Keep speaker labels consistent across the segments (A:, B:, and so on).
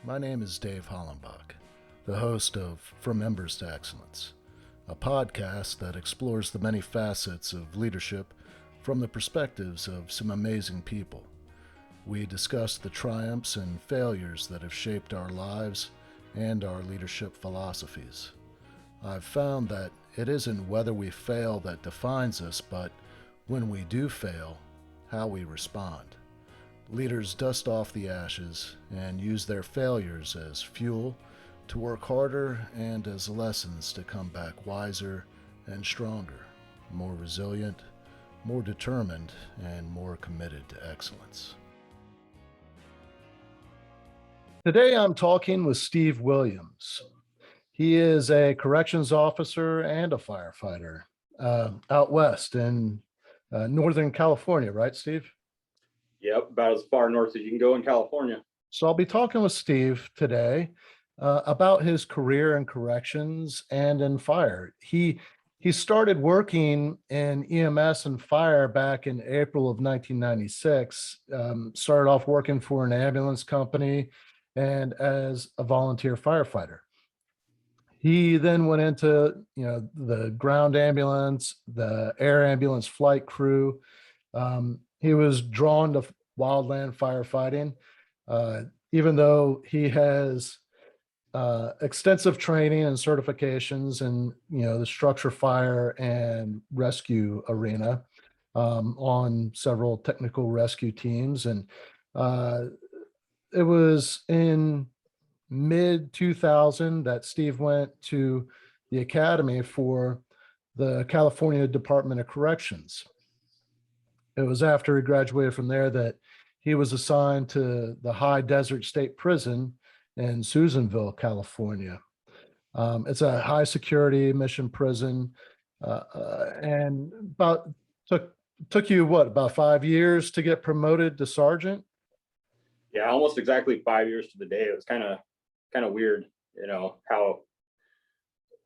A: My name is Dave Hollenbach, the host of From Embers to Excellence, a podcast that explores the many facets of leadership from the perspectives of some amazing people. We discuss the triumphs and failures that have shaped our lives and our leadership philosophies. I've found that it isn't whether we fail that defines us, but when we do fail, how we respond. Leaders dust off the ashes and use their failures as fuel to work harder and as lessons to come back wiser and stronger, more resilient, more determined, and more committed to excellence. Today I'm talking with Steve Williams. He is a corrections officer and a firefighter out west in Northern California, right, Steve?
B: Yep, about as far north as you can go in California.
A: So I'll be talking with Steve today about his career in corrections and in fire. He started working in EMS and fire back in April of 1996. Started off working for an ambulance company and as a volunteer firefighter. He then went into the ground ambulance, the air ambulance flight crew. He was drawn to wildland firefighting, even though he has extensive training and certifications in the structure fire and rescue arena, on several technical rescue teams. And it was in mid 2000 that Steve went to the academy for the California Department of Corrections. It was after he graduated from there that he was assigned to the High Desert State Prison in Susanville, California. It's a high security mission prison, and about took you what, about 5 years to get promoted to sergeant?
B: Yeah, almost exactly 5 years to the day. It was kind of weird, how,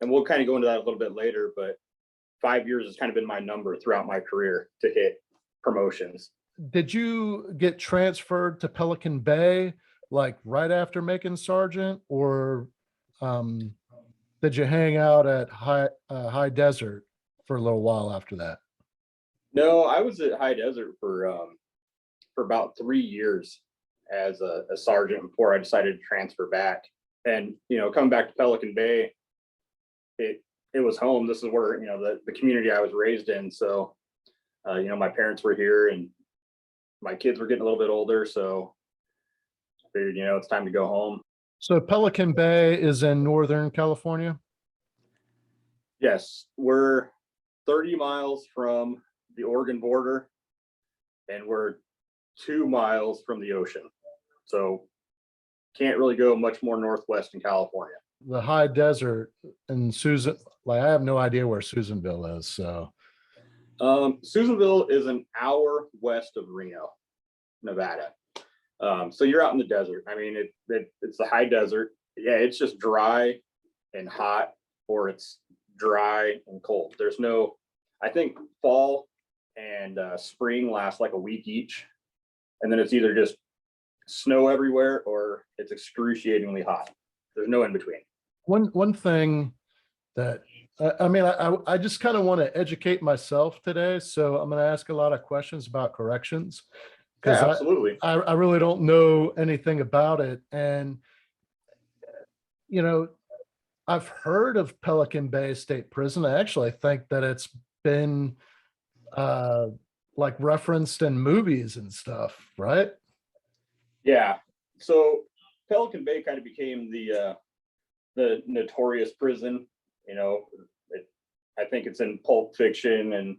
B: and we'll kind of go into that a little bit later, but 5 years has kind of been my number throughout my career to hit promotions.
A: Did you get transferred to Pelican Bay like right after making sergeant, or um, did you hang out at High Desert for a little while after that?
B: No, I was at High Desert for about 3 years as a sergeant before I decided to transfer back. And coming back to Pelican Bay, it was home. This is where the community I was raised in. So my parents were here and my kids were getting a little bit older, so I figured it's time to go home.
A: So Pelican Bay is in Northern California.
B: Yes, we're 30 miles from the Oregon border and we're 2 miles from the ocean. So can't really go much more northwest in California.
A: The High Desert and Susan, like I have no idea where Susanville is. So
B: Susanville is an hour west of Reno, Nevada. So you're out in the desert. I mean, it's the high desert. Yeah, it's just dry and hot, or it's dry and cold. There's no, I think fall and spring last like a week each. And then it's either just snow everywhere or it's excruciatingly hot. There's no in between.
A: One thing that I just kind of want to educate myself today, so I'm going to ask a lot of questions about corrections because
B: Yeah, absolutely.
A: I really don't know anything about it. And I've heard of Pelican Bay State Prison. I actually think that it's been like referenced in movies and stuff, right?
B: Yeah. So Pelican Bay kind of became the notorious prison. I think it's in Pulp Fiction and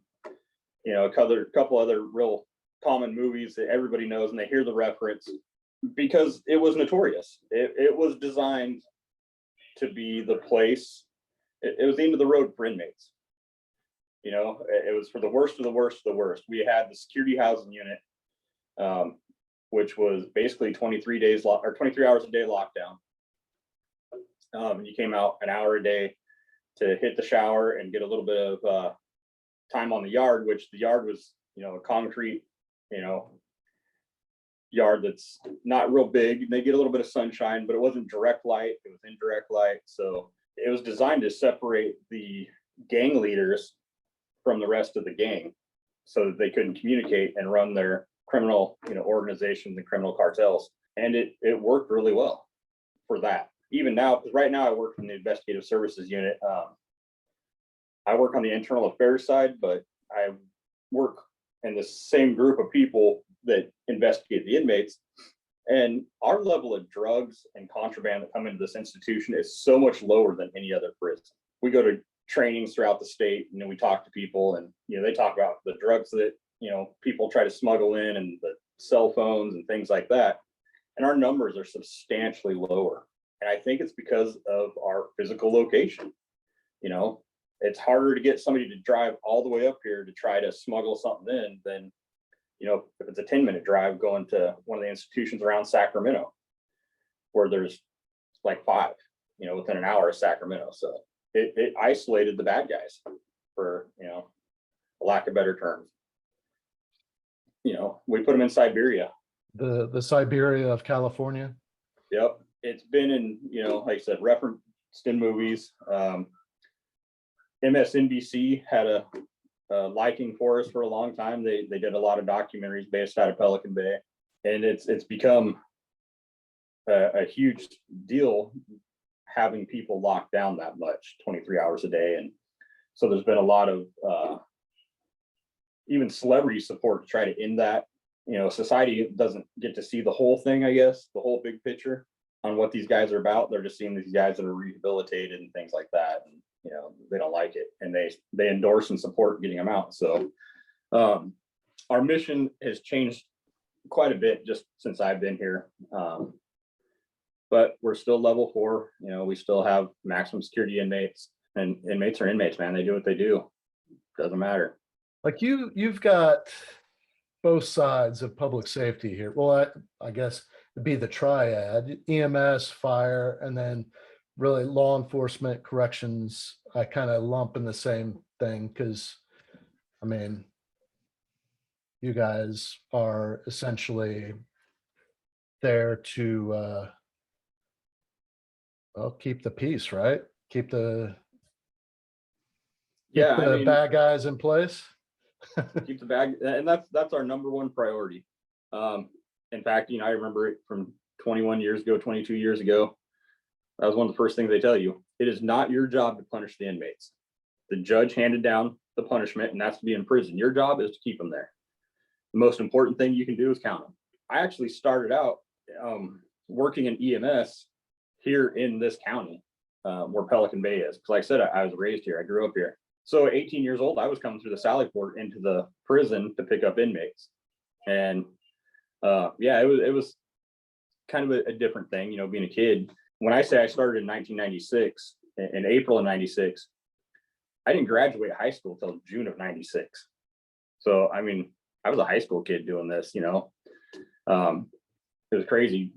B: a couple other real common movies that everybody knows and they hear the reference because it was notorious. It was designed to be the place. It was the end of the road for inmates. It was for the worst of the worst of the worst. We had the security housing unit, which was basically 23 hours a day lockdown. You came out an hour a day to hit the shower and get a little bit of time on the yard, which the yard was, a concrete, yard that's not real big. They get a little bit of sunshine, but it wasn't direct light, it was indirect light. So it was designed to separate the gang leaders from the rest of the gang so that they couldn't communicate and run their criminal, organizations and criminal cartels. And it worked really well for that. Even now, because right now I work in the investigative services unit. I work on the internal affairs side, but I work in the same group of people that investigate the inmates. And our level of drugs and contraband that come into this institution is so much lower than any other prison. We go to trainings throughout the state, and then we talk to people, and they talk about the drugs that people try to smuggle in, and the cell phones and things like that. And our numbers are substantially lower. And I think it's because of our physical location. It's harder to get somebody to drive all the way up here to try to smuggle something in than, if it's a 10-minute drive going to one of the institutions around Sacramento, where there's like 5, within an hour of Sacramento. So it isolated the bad guys, for, a lack of better terms. We put them in Siberia.
A: The Siberia of California.
B: Yep. It's been in, like I said, referenced in movies. MSNBC had a liking for us for a long time. They did a lot of documentaries based out of Pelican Bay, and it's become a huge deal having people locked down that much, 23 hours a day. And so there's been a lot of even celebrity support to try to end that. Society doesn't get to see the whole thing, I guess, the whole big picture on what these guys are about. They're just seeing these guys that are rehabilitated and things like that. And they don't like it, and they endorse and support getting them out. So our mission has changed quite a bit just since I've been here. But we're still level 4. We still have maximum security inmates, and inmates are inmates, man. They do what they do. Doesn't matter.
A: Like you've got both sides of public safety here. Well, I guess it'd be the triad: EMS, fire, and then really law enforcement, corrections. I kind of lump in the same thing because, you guys are essentially there to keep the peace, right? Keep the bad guys in place.
B: Keep the bag, and that's our number one priority. In fact, I remember it from 21 years ago, 22 years ago. That was one of the first things they tell you. It is not your job to punish the inmates. The judge handed down the punishment, and that's to be in prison. Your job is to keep them there. The most important thing you can do is count them. I actually started out working in EMS here in this county, where Pelican Bay is. Because like I said, I was raised here. I grew up here. So at 18 years old, I was coming through the Sally Port into the prison to pick up inmates. And it was kind of a different thing, being a kid. When I say I started in 1996, in April of 96, I didn't graduate high school until June of 96. So, I was a high school kid doing this, it was crazy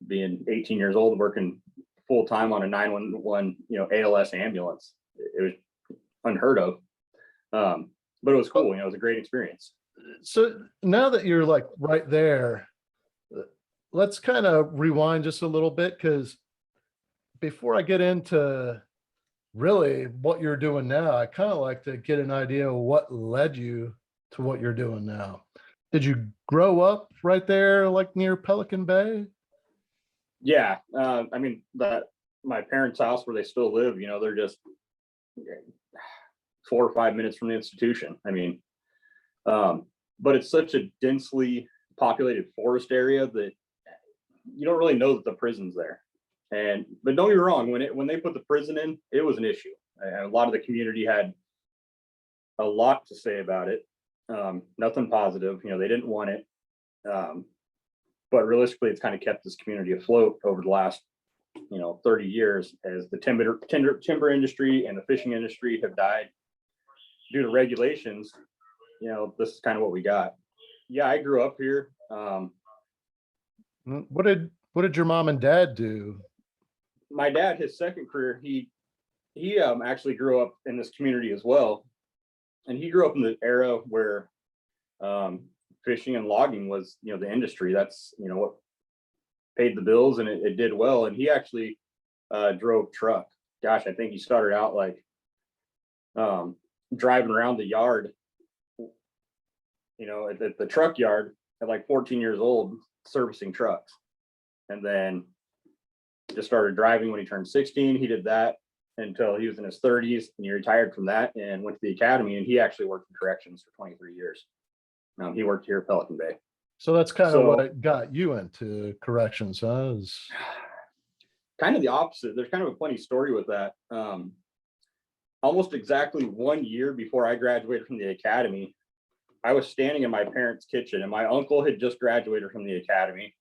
B: being 18 years old, working full time on a 911, ALS ambulance. It was unheard of. But it was cool. It was a great experience.
A: So now that you're like right there, let's kind of rewind just a little bit, because before I get into really what you're doing now, I kind of like to get an idea of what led you to what you're doing now. Did you grow up right there, like near Pelican Bay?
B: Yeah. My parents' house where they still live, they're just 4 or 5 minutes from the institution. But it's such a densely populated forest area that you don't really know that the prison's there. But don't get me wrong, when they put the prison in, it was an issue. A lot of the community had a lot to say about it. Nothing positive, they didn't want it. But realistically, it's kind of kept this community afloat over the last, 30 years as the timber industry and the fishing industry have died due to regulations. This is kind of what we got. Yeah, I grew up here.
A: What did your mom and dad do?
B: My dad, his second career, he actually grew up in this community as well. And he grew up in the era where fishing and logging was, the industry. That's, what paid the bills, and it did well. And he actually drove truck. Gosh, I think he started out like driving around the yard, at the truck yard at like 14 years old, servicing trucks. And then just started driving when he turned 16. He did that until he was in his 30s, and he retired from that and went to the academy. And he actually worked in corrections for 23 years. He worked here at Pelican Bay.
A: So that's kind of what got you into corrections, huh?
B: Kind of the opposite. There's kind of a funny story with that. Almost exactly 1 year before I graduated from the academy, I was standing in my parents' kitchen, and my uncle had just graduated from the academy.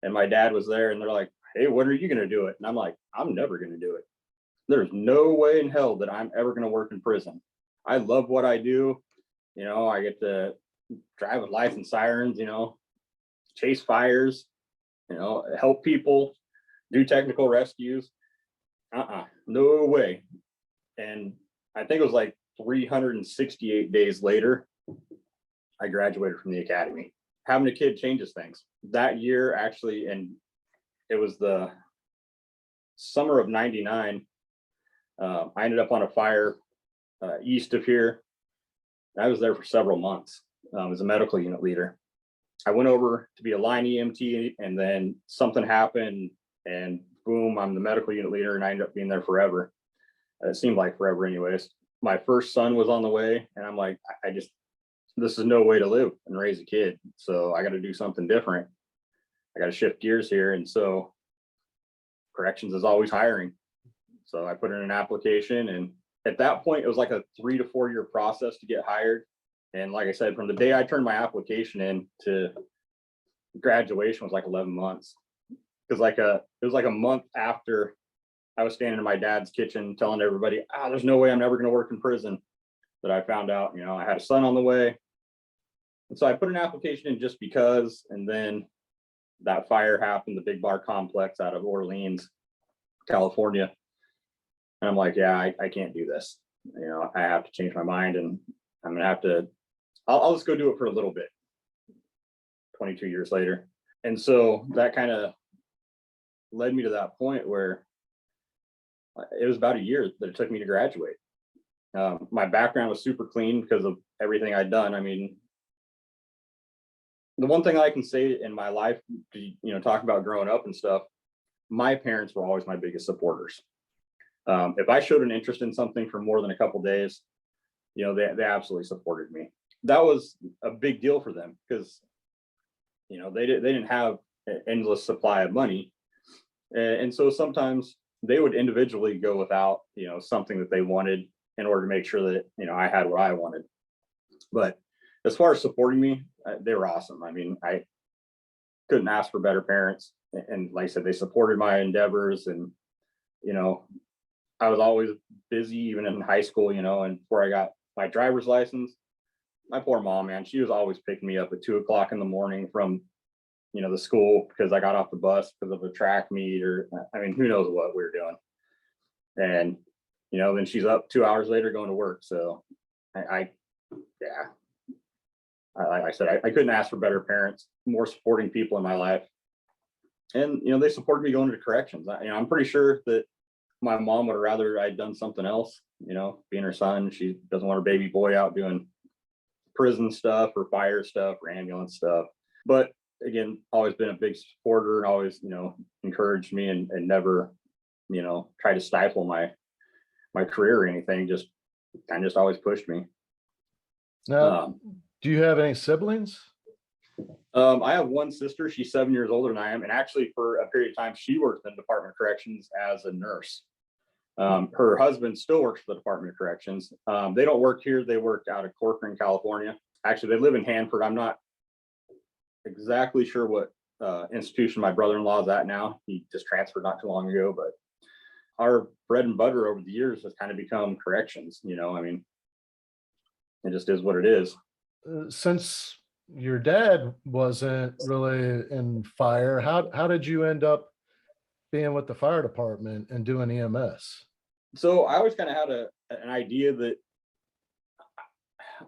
B: And my dad was there, and they're like, "Hey, when are you going to do it?" And I'm like, "I'm never going to do it. There's no way in hell that I'm ever going to work in prison. I love what I do. I get to drive with lights and sirens, chase fires, help people, do technical rescues. No way." And I think it was like 368 days later, I graduated from the academy. Having a kid changes things. That year, actually, and it was the summer of '99. I ended up on a fire east of here. I was there for several months as a medical unit leader. I went over to be a line EMT, and then something happened, and boom, I'm the medical unit leader, and I ended up being there forever. It seemed like forever anyways. My first son was on the way, and I'm like, this is no way to live and raise a kid. So I got to do something different. I got to shift gears here. And so corrections is always hiring. So I put in an application, and at that point, it was like a 3 to 4 year process to get hired. And like I said, from the day I turned my application in to graduation was like 11 months. Because it was like a month after I was standing in my dad's kitchen telling everybody, there's no way I'm never going to work in prison, that I found out, I had a son on the way. And so I put an application in just because, and then that fire happened, the Big Bar complex out of Orleans, California. And I'm like, I can't do this. I have to change my mind, and I'm going to have to, I'll just go do it for a little bit, 22 years later. And so that kind of led me to that point where it was about a year that it took me to graduate. My background was super clean because of everything I'd done. I mean, the one thing I can say in my life, talk about growing up and stuff, my parents were always my biggest supporters. If I showed an interest in something for more than a couple days, they absolutely supported me. That was a big deal for them because, they didn't have an endless supply of money. And so sometimes they would individually go without, something that they wanted in order to make sure that, I had what I wanted. But as far as supporting me, they were awesome. I mean, I couldn't ask for better parents. And like I said, they supported my endeavors, and, I was always busy, even in high school, and before I got my driver's license, my poor mom, man, she was always picking me up at 2:00 in the morning from, the school because I got off the bus because of a track meet, or, who knows what we were doing. And, then she's up 2 hours later going to work. So like I said, I couldn't ask for better parents, more supporting people in my life. And, they supported me going to corrections. I'm pretty sure that my mom would have rather I'd done something else, being her son. She doesn't want her baby boy out doing prison stuff or fire stuff or ambulance stuff. But again, always been a big supporter, and always, encouraged me, and never, try to stifle my career or anything. Just always pushed me.
A: Now, do you have any siblings?
B: I have one sister. She's 7 years older than I am. And actually, for a period of time, she worked in the Department of Corrections as a nurse. Her husband still works for the Department of Corrections. They don't work here. They work out of Corcoran, California. Actually, they live in Hanford. I'm not exactly sure what institution my brother-in-law is at now. He just transferred not too long ago. But our bread and butter over the years has kind of become corrections. It just is what it is.
A: Since your dad wasn't really in fire, how did you end up being with the fire department and doing EMS?
B: So I always kind of had an idea that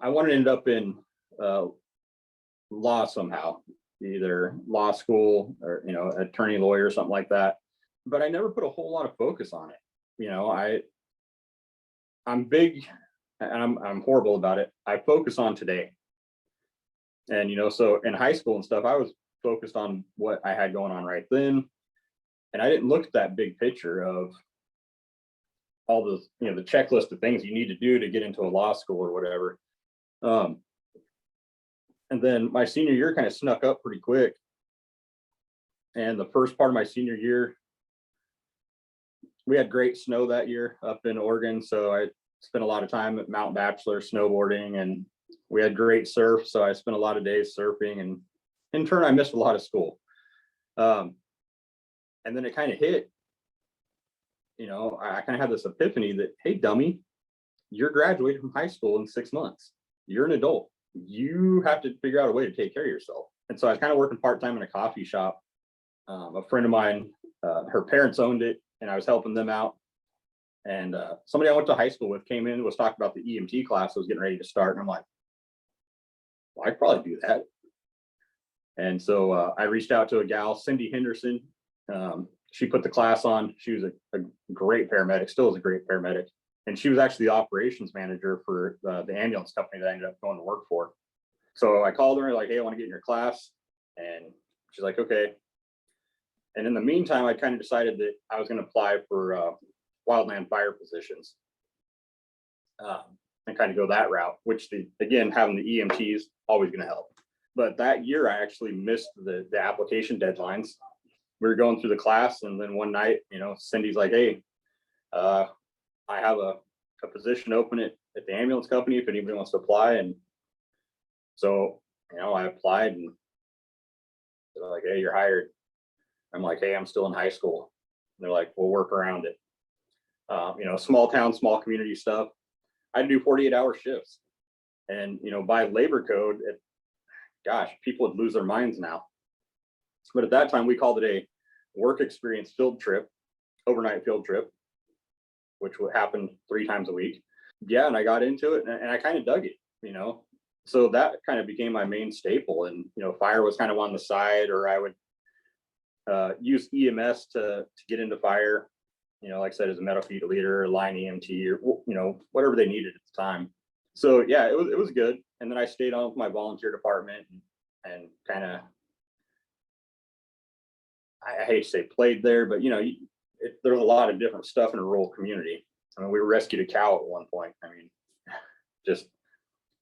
B: I wanted to end up in law somehow, either law school or, you know, attorney, lawyer, something like that. But I never put a whole lot of focus on it. You know, I'm big and I'm horrible about it. I focus on today. And, you know, so in high school and stuff, I was focused on what I had going on right then. And I didn't look at that big picture of all the, you know, the checklist of things you need to do to get into a law school or whatever. And then my senior year kind of snuck up pretty quick. And the first part of my senior year, we had great snow that year up in Oregon. So I spent a lot of time at Mount Bachelor snowboarding, and we had great surf. So I spent a lot of days surfing, and in turn, I missed a lot of school. And then it kind of hit, you know, I kind of had this epiphany that, hey, dummy, you're graduating from high school in 6 months. You're an adult. You have to figure out a way to take care of yourself. And so I was kind of working part-time in a coffee shop. A friend of mine, her parents owned it, and I was helping them out. And somebody I went to high school with came in and was talking about the EMT class that was getting ready to start. And I'm like, well, I'd probably do that. And so I reached out to a gal, Cindy Henderson. She put the class on. She was a great paramedic, still is a great paramedic. And she was actually the operations manager for the ambulance company that I ended up going to work for. So I called her like, hey, I want to get in your class. And she's like, okay. And in the meantime, I kind of decided that I was going to apply for wildland fire positions and kind of go that route, which again, having the EMT is always going to help. But that year I actually missed the application deadlines. We were going through the class, and then one night, you know, Cindy's like, hey, I have a position open at the ambulance company if anybody wants to apply. And so, you know, I applied, and they're like, hey, you're hired. I'm like, hey, I'm still in high school. And they're like, we'll work around it. You know, small town, small community stuff. I do 48-hour shifts. And, you know, by labor code, gosh, people would lose their minds now. But at that time, we called it a work experience field trip, overnight field trip, which would happen 3 times a week. Yeah, and I got into it, and I kind of dug it, you know. So that kind of became my main staple. And, you know, fire was kind of on the side, or I would use EMS to get into fire, you know, like I said, as a medical unit leader, line EMT, or, you know, whatever they needed at the time. So yeah, it was good. And then I stayed on with my volunteer department and kind of, I hate to say played there, but you know, there's a lot of different stuff in a rural community. I mean, we rescued a cow at one point. I mean, just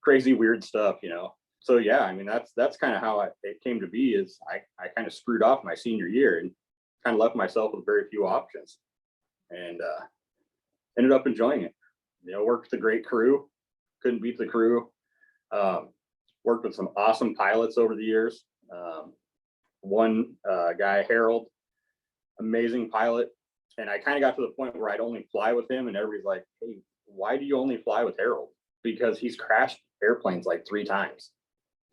B: crazy, weird stuff, you know. So yeah, I mean, that's kind of how it came to be. Is I kind of screwed off my senior year and kind of left myself with very few options, and ended up enjoying it. You know, worked with a great crew, couldn't beat the crew. Worked with some awesome pilots over the years. One guy, Harold, amazing pilot. And I kind of got to the point where I'd only fly with him, and everybody's like, hey, why do you only fly with Harold? Because he's crashed airplanes like 3 times.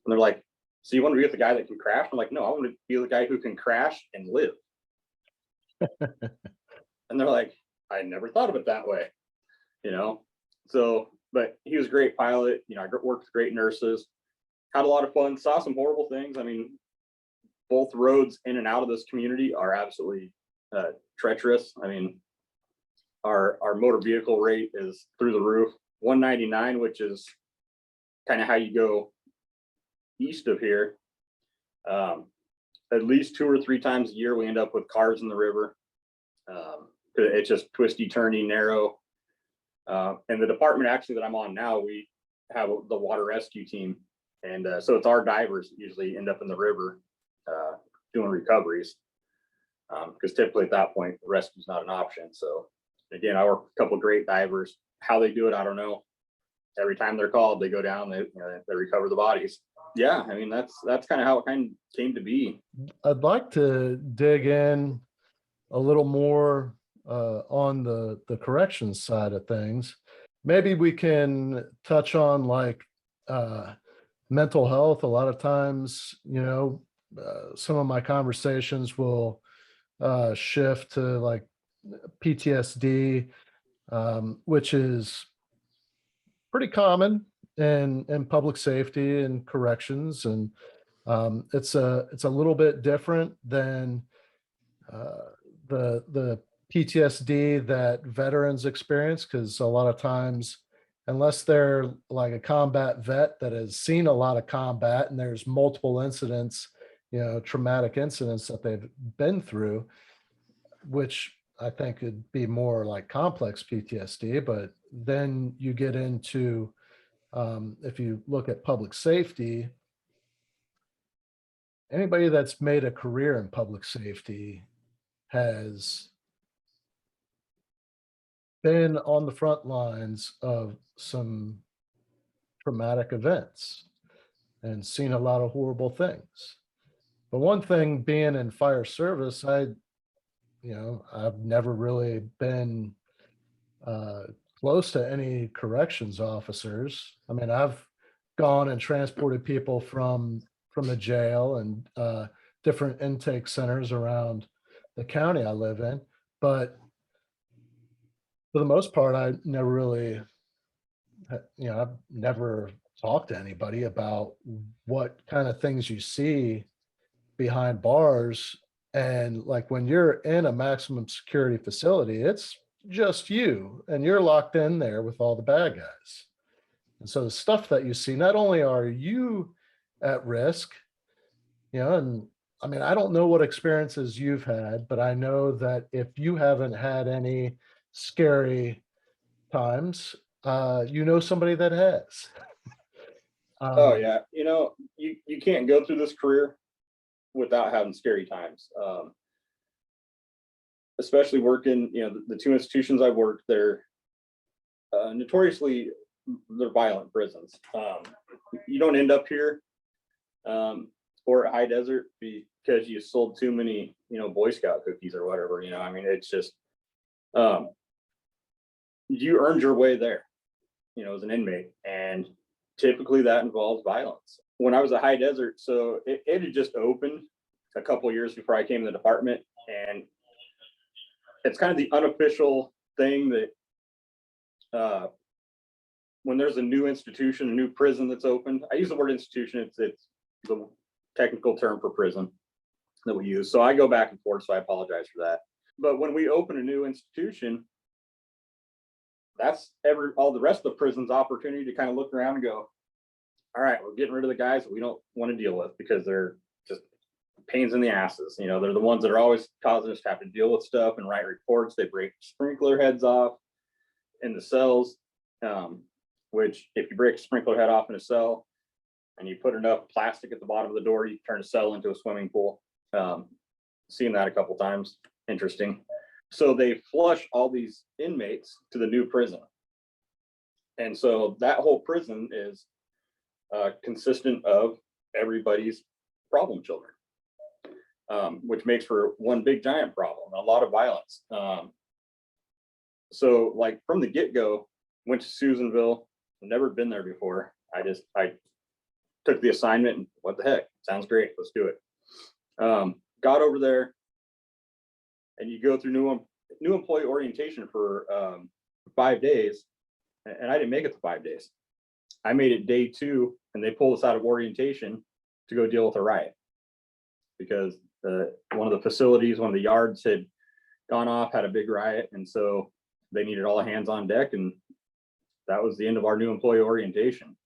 B: And they're like, so you want to be with the guy that can crash? I'm like, no, I want to be the guy who can crash and live. And they're like, I never thought of it that way, you know? So, but he was a great pilot. You know, I worked with great nurses, had a lot of fun, saw some horrible things. I mean, both roads in and out of this community are absolutely treacherous. I mean, our motor vehicle rate is through the roof. 199, which is kind of how you go east of here. At least 2 or 3 times a year, we end up with cars in the river. It's just twisty, turny, narrow. And the department actually that I'm on now, we have the water rescue team. And so it's our divers that usually end up in the river doing recoveries. Because typically at that point, the rescue is not an option. So again, I work with a couple of great divers. How they do it, I don't know. Every time they're called, they go down, they recover the bodies. Yeah, I mean, that's kind of how it kind of came to be.
A: I'd like to dig in a little more on the corrections side of things. Maybe we can touch on like mental health. A lot of times, you know, some of my conversations will shift to like PTSD, which is pretty common in public safety and corrections. And It's a little bit different than the PTSD that veterans experience, because a lot of times, unless they're like a combat vet that has seen a lot of combat and there's multiple incidents, traumatic incidents that they've been through, which I think could be more like complex PTSD. But then you get into, if you look at public safety, anybody that's made a career in public safety has been on the front lines of some traumatic events and seen a lot of horrible things. But one thing, being in fire service, I've never really been uh, close to any corrections officers. I mean, I've gone and transported people from the jail and different intake centers around the county I live in, but for the most part, I never really, I've never talked to anybody about what kind of things you see behind bars. And like when you're in a maximum security facility, it's just you and you're locked in there with all the bad guys. And so the stuff that you see, not only are you at risk, and I mean, I don't know what experiences you've had, but I know that if you haven't had any scary times, somebody that has.
B: Oh
A: Um,
B: yeah, you can't go through this career without having scary times. Especially working, the two institutions I've worked, they're notoriously they're violent prisons. You don't end up here or at high desert because you sold too many, Boy Scout cookies or whatever. I mean, it's just you earned your way there, as an inmate, and typically that involves violence. When I was at high desert, so it had just opened a couple of years before I came to the department, and it's kind of the unofficial thing that when there's a new institution, a new prison that's opened, I use the word institution, it's the technical term for prison that we use. So I go back and forth, so I apologize for that. But when we open a new institution, that's all the rest of the prison's opportunity to kind of look around and go, all right, we're getting rid of the guys that we don't want to deal with because they're just pains in the asses. They're the ones that are always causing us to have to deal with stuff and write reports. They break sprinkler heads off in the cells, which if you break a sprinkler head off in a cell and you put enough plastic at the bottom of the door, you can turn a cell into a swimming pool. Seen that a couple times. Interesting. So they flush all these inmates to the new prison. And so that whole prison is consistent of everybody's problem children, which makes for one big giant problem, a lot of violence. So like from the get-go, went to Susanville, never been there before. I took the assignment and what the heck, sounds great, let's do it. Got over there, and you go through new employee orientation for 5 days, and I didn't make it to 5 days. I made it day 2, and they pulled us out of orientation to go deal with a riot because one of the facilities, one of the yards had gone off, had a big riot, and so they needed all hands on deck, and that was the end of our new employee orientation.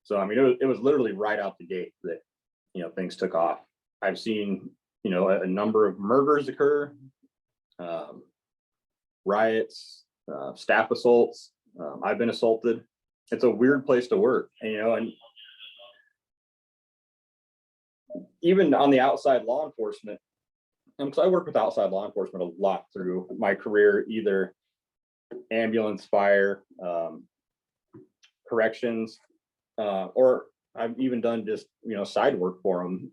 B: So I mean, it was literally right out the gate that things took off. I've seen a number of murders occur, riots, staff assaults. I've been assaulted. It's a weird place to work, and even on the outside law enforcement, because I work with outside law enforcement a lot through my career, either ambulance, fire, corrections, or I've even done just side work for them,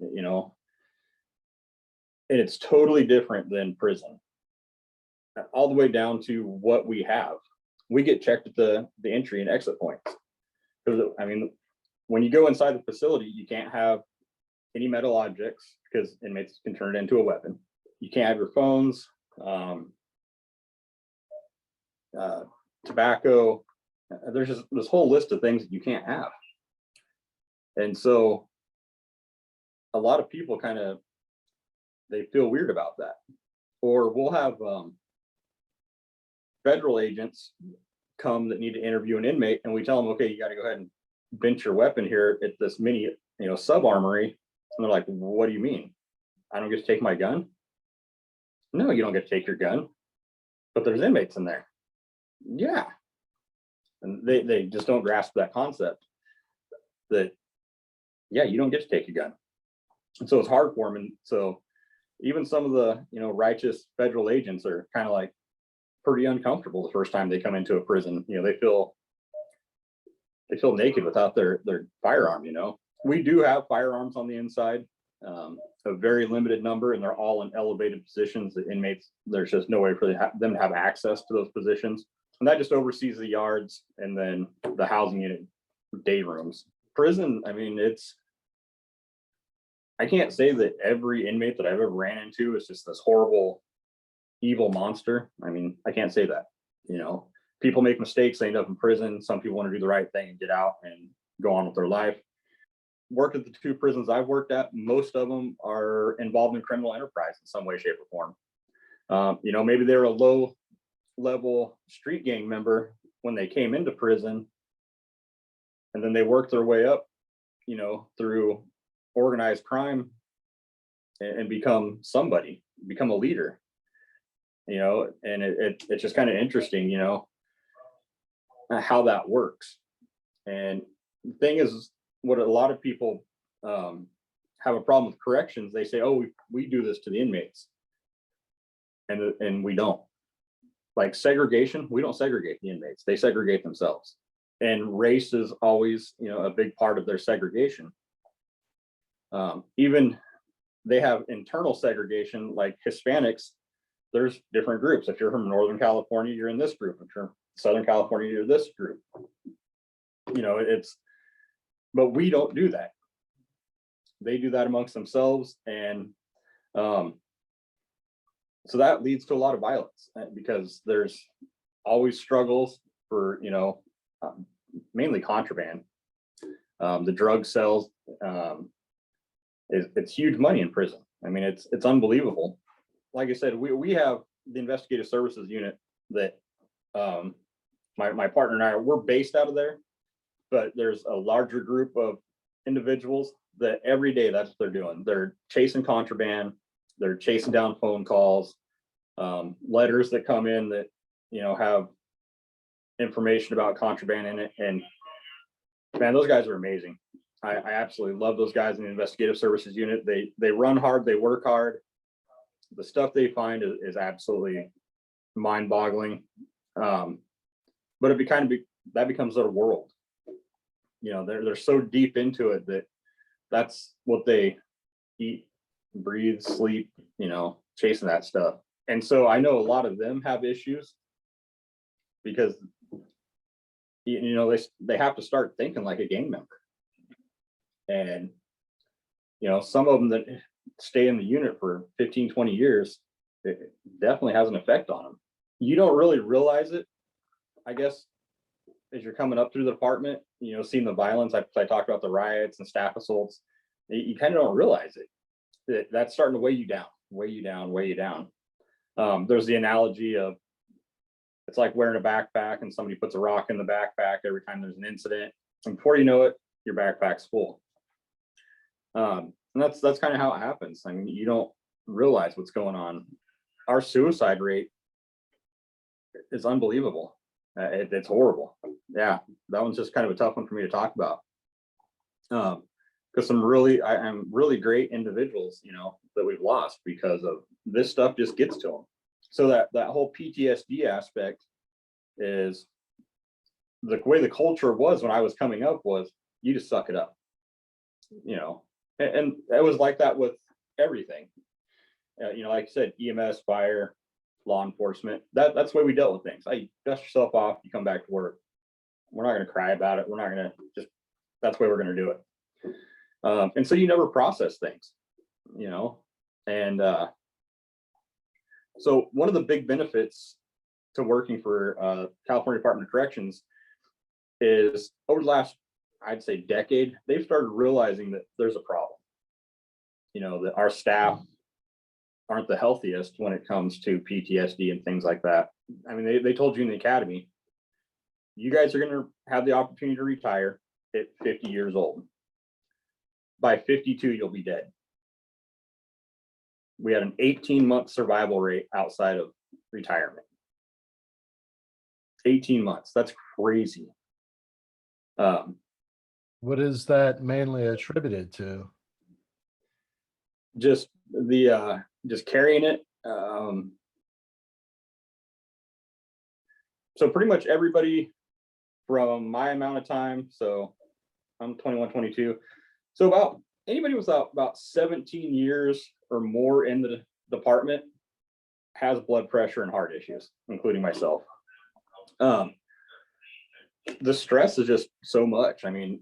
B: and it's totally different than prison, all the way down to what we have. We get checked at the entry and exit points, because I mean, when you go inside the facility, you can't have any metal objects because inmates can turn it into a weapon. You can't have your phones, tobacco. There's just this whole list of things that you can't have. And so a lot of people they feel weird about that. Or we'll have federal agents come that need to interview an inmate, and we tell them, okay, you got to go ahead and bench your weapon here at this mini, sub armory. And they're like, what do you mean? I don't get to take my gun? No, you don't get to take your gun, but there's inmates in there. Yeah. And they just don't grasp that concept that, yeah, you don't get to take your gun. And so it's hard for them. And so even some of the, righteous federal agents are kind of like pretty uncomfortable the first time they come into a prison. They feel naked without their firearm. We do have firearms on the inside, a very limited number, and they're all in elevated positions. The inmates, there's just no way for them to have access to those positions. And that just oversees the yards and then the housing unit day rooms. Prison, I mean, I can't say that every inmate that I've ever ran into is just this horrible, evil monster. I mean, I can't say that. People make mistakes, they end up in prison. Some people want to do the right thing and get out and go on with their life. Worked at the 2 prisons I've worked at, most of them are involved in criminal enterprise in some way, shape, or form. Maybe they're a low level street gang member when they came into prison, and then they worked their way up, through organized crime and become a leader, and it's just kind of interesting, how that works. And the thing is, what a lot of people have a problem with corrections, they say, oh, we do this to the inmates, and we don't. Like segregation, we don't segregate the inmates, they segregate themselves. And race is always, a big part of their segregation. Even they have internal segregation, like Hispanics, there's different groups. If you're from Northern California, you're in this group. If you're from Southern California, you're this group. But we don't do that. They do that amongst themselves. And so that leads to a lot of violence, because there's always struggles for, mainly contraband. The drug sales, it's huge money in prison. I mean, it's unbelievable. Like I said, we have the investigative services unit that my partner and I we're based out of there, but there's a larger group of individuals that every day that's what they're doing. They're chasing contraband, they're chasing down phone calls, letters that come in that have information about contraband in it. And man, those guys are amazing. I absolutely love those guys in the investigative services unit. They run hard, they work hard. The stuff they find is absolutely mind-boggling. But that becomes their world. They're so deep into it that's what they eat, breathe, sleep, chasing that stuff. And so I know a lot of them have issues because they have to start thinking like a gang member. And some of them that stay in the unit for 15, 20 years, it definitely has an effect on them. You don't really realize it, I guess, as you're coming up through the department, seeing the violence. I talked about the riots and staff assaults. You kind of don't realize it. That's starting to weigh you down. There's the analogy of, it's like wearing a backpack and somebody puts a rock in the backpack every time there's an incident. And before you know it, your backpack's full. And that's kind of how it happens. I mean, you don't realize what's going on. Our suicide rate is unbelievable. It's horrible. Yeah, that one's just kind of a tough one for me to talk about. Because I'm really great individuals, that we've lost because of this stuff just gets to them. So that whole PTSD aspect is the way the culture was when I was coming up was you just suck it up, and it was like that with everything. Like I said, EMS, fire, law enforcement, that's the way we dealt with things. You dust yourself off, you come back to work. We're not going to cry about it. We're not going to that's the way we're going to do it. And so you never process things, and so one of the big benefits to working for California Department of Corrections is over the last, I'd say, decade, they've started realizing that there's a problem. you know, that our staff aren't the healthiest when it comes to PTSD and things like that. I mean, they told you in the academy, you guys are going to have the opportunity to retire at 50 years old. By 52, you'll be dead. We had an 18-month survival rate outside of retirement. 18 months. That's crazy.
A: What is that mainly attributed to?
B: Just carrying it. So pretty much everybody from my amount of time, so I'm 21, 22. So about anybody with about 17 years or more in the department has blood pressure and heart issues, including myself. The stress is just so much. I mean,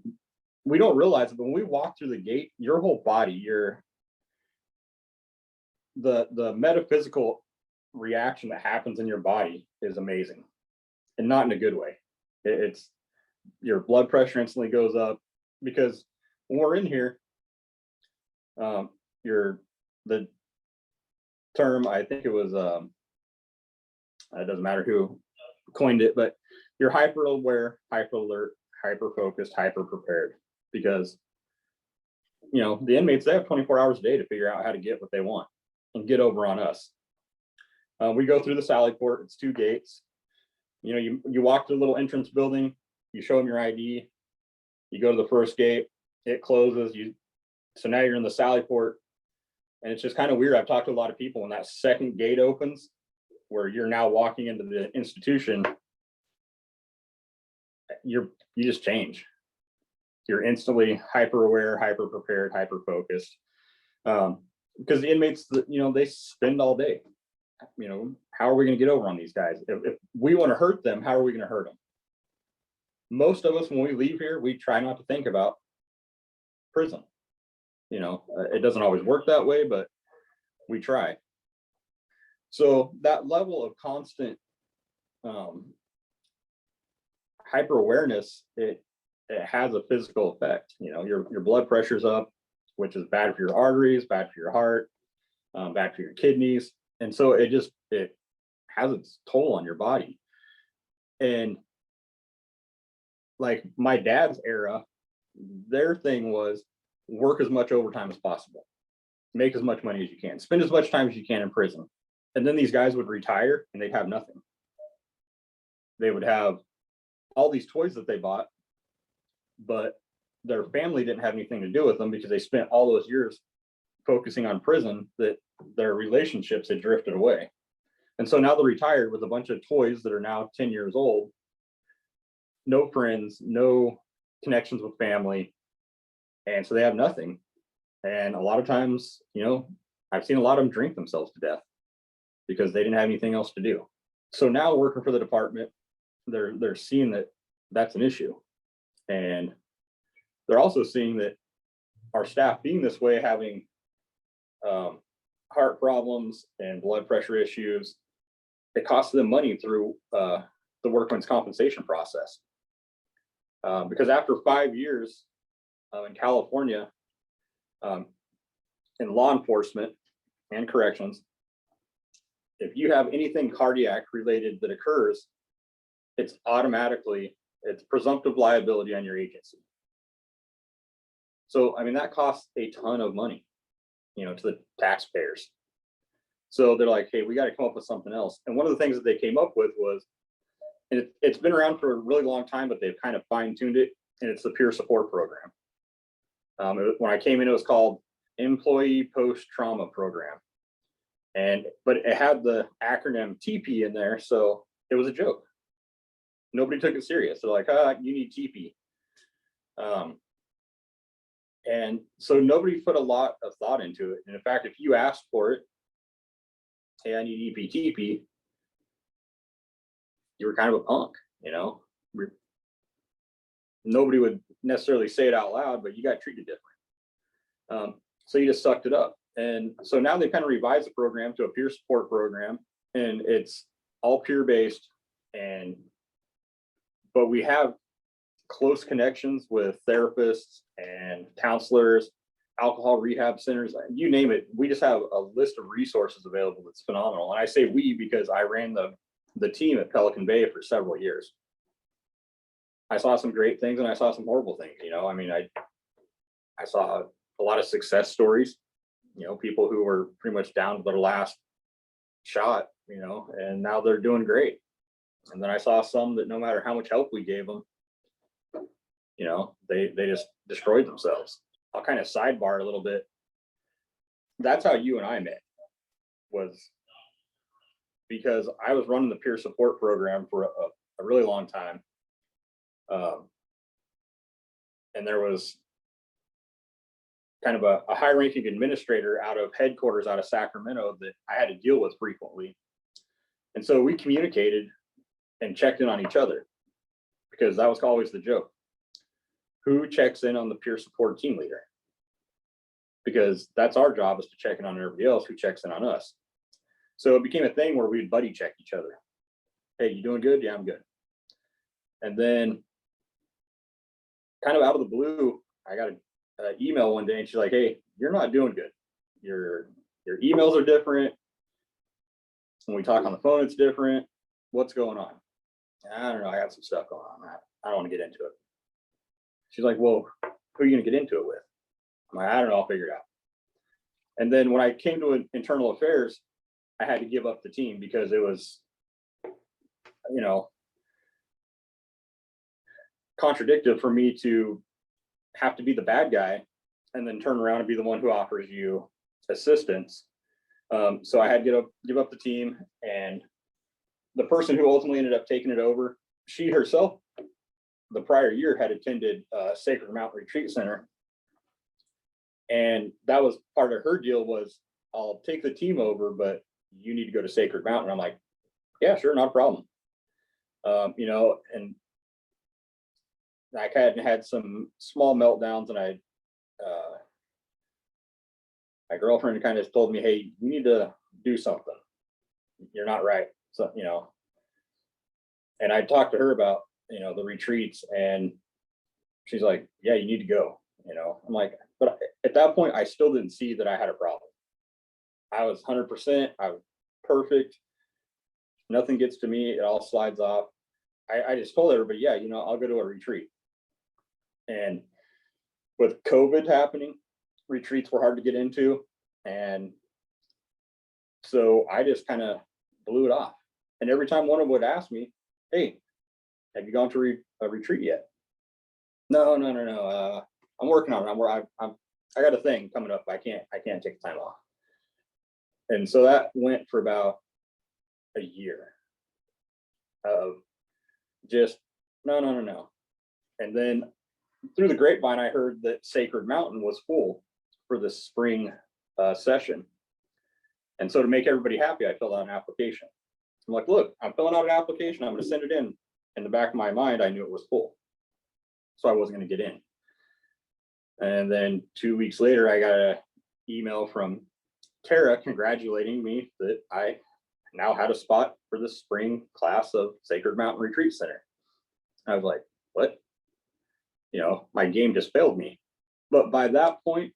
B: we don't realize it, but when we walk through the gate, your whole body, the metaphysical reaction that happens in your body is amazing, and not in a good way. It's your blood pressure instantly goes up, because when we're in here, the term, I think it was, it doesn't matter who coined it, but you're hyper aware, hyper alert, hyper focused, hyper prepared, because, you know, the inmates, they have 24 hours a day to figure out how to get what they want and get over on us. We go through the Sally Port. It's 2 gates. You know, you walk to the little entrance building, you show them your ID, you go to the first gate, it closes, so now you're in the Sally Port, and it's just kind of weird. I've talked to a lot of people, when that second gate opens, where you're now walking into the institution, you just change. You're instantly hyper aware, hyper prepared, hyper focused. Because the inmates, you know, they spend all day, you know, how are we going to get over on these guys? If we want to hurt them, how are we going to hurt them? Most of us, when we leave here, we try not to think about prison. You know, it doesn't always work that way, but we try. So that level of constant hyper awareness, it has a physical effect. You know, your blood pressure's up, which is bad for your arteries, bad for your heart, bad for your kidneys. And so it has its toll on your body. And like my dad's era, their thing was work as much overtime as possible, make as much money as you can, spend as much time as you can in prison. And then these guys would retire and they'd have nothing. They would have all these toys that they bought, but their family didn't have anything to do with them, because they spent all those years focusing on prison, that their relationships had drifted away. And so now they're retired with a bunch of toys that are now 10 years old, no friends, no connections with family. And so they have nothing. And a lot of times, you know, I've seen a lot of them drink themselves to death because they didn't have anything else to do. So now working for the department, they're seeing that that's an issue. And they're also seeing that our staff being this way, having heart problems and blood pressure issues, it costs them money through the workman's compensation process. Because after 5 years in California, in law enforcement and corrections, if you have anything cardiac related that occurs, it's presumptive liability on your agency. So, I mean, that costs a ton of money, you know, to the taxpayers. So they're like, hey, we got to come up with something else. And one of the things that they came up with was, and it's been around for a really long time, but they've kind of fine-tuned it, and it's the peer support program. When I came in, it was called Employee Post-Trauma Program. But it had the acronym TP in there, so it was a joke. Nobody took it serious. They're like, you need TP. And so nobody put a lot of thought into it. And in fact, if you asked for it, hey, I need EPTP, you were kind of a punk, you know? Nobody would necessarily say it out loud, but you got treated different. So you just sucked it up. And so now they kind of revised the program to a peer support program, and it's all peer-based. But we have close connections with therapists and counselors. alcohol rehab centers, you name it. We just have a list of resources available that's phenomenal. And I say we because I ran the team at Pelican Bay for several years. I saw some great things and I saw some horrible things. You know, I mean, I saw a lot of success stories, you know, people who were pretty much down to their last shot, you know, and now they're doing great. And then I saw some that no matter how much help we gave them, you know, they just destroyed themselves. I'll kind of sidebar a little bit. That's how you and I met, was because I was running the peer support program for a really long time. And there was kind of a high ranking administrator out of headquarters out of Sacramento that I had to deal with frequently. And so we communicated and checked in on each other, because that was always the joke. Who checks in on the peer support team leader? Because that's our job, is to check in on everybody else who checks in on us. So it became a thing where we'd buddy check each other. Hey, you doing good? Yeah, I'm good. And then kind of out of the blue, I got an email one day and she's like, hey, you're not doing good. Your emails are different. When we talk on the phone, it's different. What's going on? I don't know. I got some stuff going on. I don't want to get into it. She's like, well, who are you going to get into it with? I'm like, I don't know. I'll figure it out. And then when I came to internal affairs, I had to give up the team because it was, you know, contradictory for me to have to be the bad guy and then turn around and be the one who offers you assistance. So I had to give up the team, and the person who ultimately ended up taking it over, she herself, the prior year, had attended Sacred Mountain Retreat Center. And that was part of her deal, was I'll take the team over, but you need to go to Sacred Mountain. I'm like, yeah, sure, not a problem. You know, and I had some small meltdowns, and my girlfriend kind of told me, hey, you need to do something. You're not right. So, you know, and I talked to her about, you know, the retreats, and she's like, yeah, you need to go. You know, I'm like, but at that point, I still didn't see that I had a problem. I was 100%. I was perfect. Nothing gets to me. It all slides off. I just told everybody, yeah, you know, I'll go to a retreat. And with COVID happening, retreats were hard to get into. And so I just kind of blew it off. And every time one of them would ask me, hey, have you gone to a retreat yet? No. I'm working on it. I got a thing coming up. I can't take the time off. And so that went for about a year of just no. And then through the grapevine, I heard that Sacred Mountain was full for the spring session. And so to make everybody happy, I filled out an application. I'm like, look, I'm filling out an application. I'm going to send it in. In the back of my mind, I knew it was full, so I wasn't going to get in. And then 2 weeks later, I got an email from Tara congratulating me that I now had a spot for the spring class of Sacred Mountain Retreat Center. I was like, what? You know, my game just failed me. But by that point,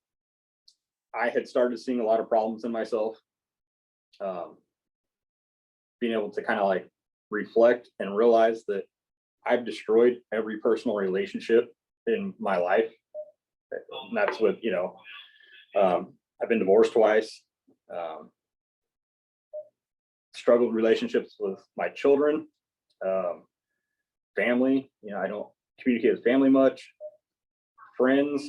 B: I had started seeing a lot of problems in myself. Being able to kind of like reflect and realize that I've destroyed every personal relationship in my life. And that's what, you know, I've been divorced twice, struggled relationships with my children, family. You know, I don't communicate with family much. Friends,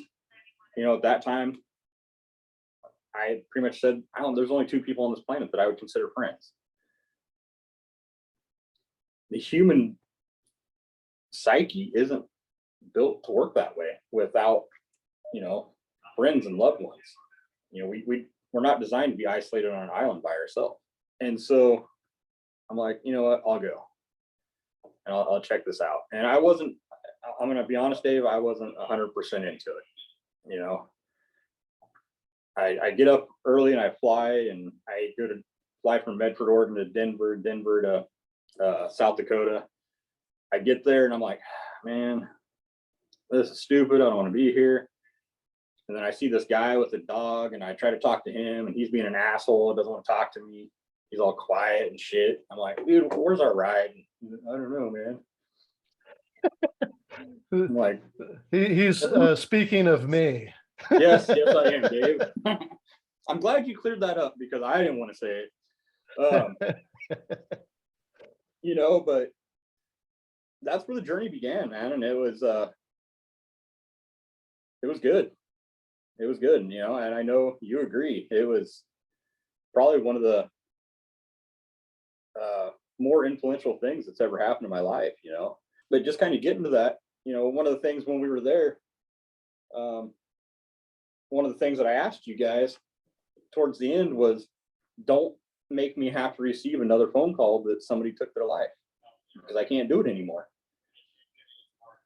B: you know, at that time, I pretty much said, there's only two people on this planet that I would consider friends. The human psyche isn't built to work that way without, you know, friends and loved ones. You know, we're not designed to be isolated on an island by ourselves. And so I'm like, you know what, I'll go and I'll check this out. And I'm going to be honest, Dave, I wasn't 100% into it. You know, I get up early and I fly, and I go to fly from Medford, Oregon to Denver to South Dakota. I get there and I'm like, man, this is stupid. I don't want to be here. And then I see this guy with a dog, and I try to talk to him, and he's being an asshole, doesn't want to talk to me. He's all quiet and shit. I'm like, dude, where's our ride? I don't know, man. I'm like,
A: He's speaking of me.
B: yes, I am, Dave. I'm glad you cleared that up because I didn't want to say it. But that's where the journey began, man. And it was good. It was good, and I know you agree. It was probably one of the more influential things that's ever happened in my life, But just kind of getting to that, one of the things when we were there, one of the things that I asked you guys towards the end was, don't make me have to receive another phone call that somebody took their life, because I can't do it anymore.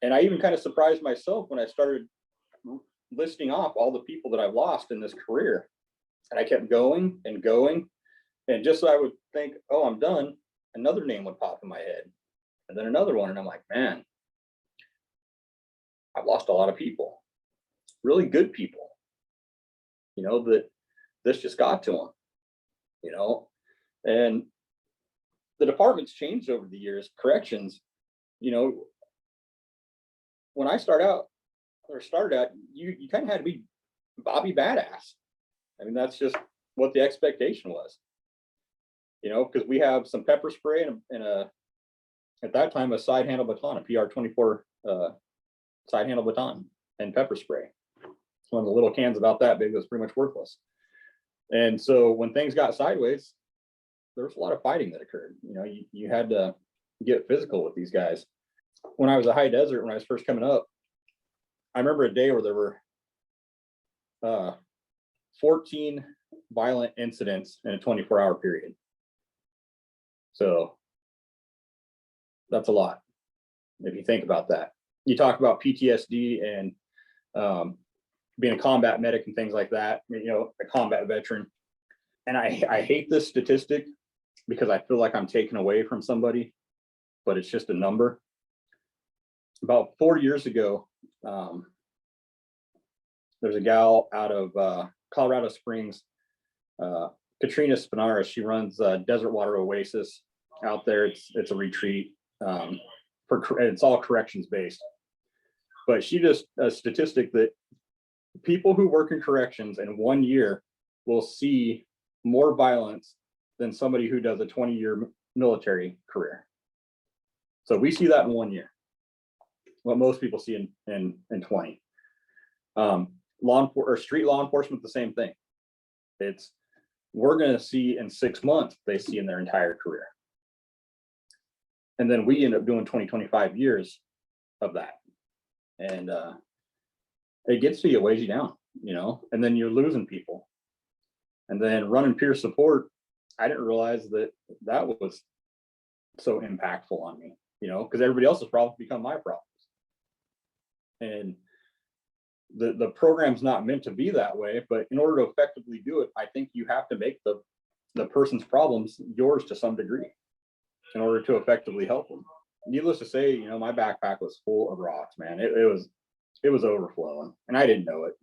B: And I even kind of surprised myself when I started listing off all the people that I've lost in this career. And I kept going and going. And just so I would think, oh, I'm done, another name would pop in my head. And then another one. And I'm like, man, I've lost a lot of people, really good people, that this just got to them, and the department's changed over the years. Corrections, when I started out, you kind of had to be Bobby Badass. I mean, that's just what the expectation was, because we have some pepper spray and at that time, a side handle baton, a PR-24 side handle baton and pepper spray. One of the little cans about that big was pretty much worthless. And so when things got sideways, there was a lot of fighting that occurred. You had to get physical with these guys. When I was at High Desert, when I was first coming up, I remember a day where there were 14 violent incidents in a 24-hour period. So that's a lot if you think about that. You talk about PTSD and being a combat medic and things like that, a combat veteran. And I hate this statistic because I feel like I'm taken away from somebody, but it's just a number. About 4 years ago, there's a gal out of Colorado Springs, Katrina Spinaris. She runs Desert Water Oasis out there. It's a retreat. It's all corrections based. But she just a statistic that people who work in corrections in 1 year will see more violence than somebody who does a 20-year military career. So we see that in 1 year, what most people see in 20. Street law enforcement, the same thing. We're going to see in 6 months, they see in their entire career. And then we end up doing 25 years of that. And it gets to you, it weighs you down, and then you're losing people. And then running peer support, I didn't realize that was so impactful on me, because everybody else's problems become my problems. And the program's not meant to be that way, but in order to effectively do it, I think you have to make the person's problems yours to some degree in order to effectively help them. Needless to say, my backpack was full of rocks, man. It was overflowing, and I didn't know it.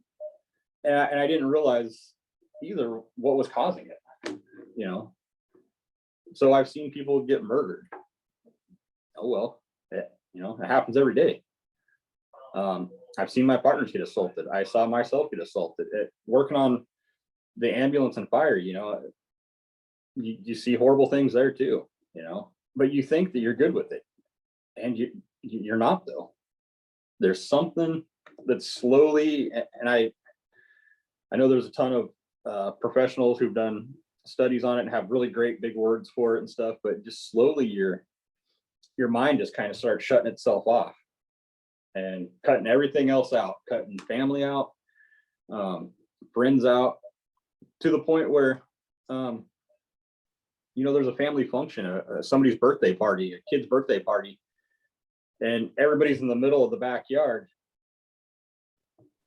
B: And I didn't realize either what was causing it, So I've seen people get murdered. Oh, well, it happens every day. I've seen my partners get assaulted. I saw myself get assaulted. Working on the ambulance and fire, you see horrible things there too, but you think that you're good with it, and you're not, though. There's something that's slowly, and I know there's a ton of professionals who've done studies on it and have really great big words for it and stuff, but just slowly your mind just kind of starts shutting itself off and cutting everything else out, cutting family out, friends out, to the point where there's a family function, somebody's birthday party, a kid's birthday party, and everybody's in the middle of the backyard,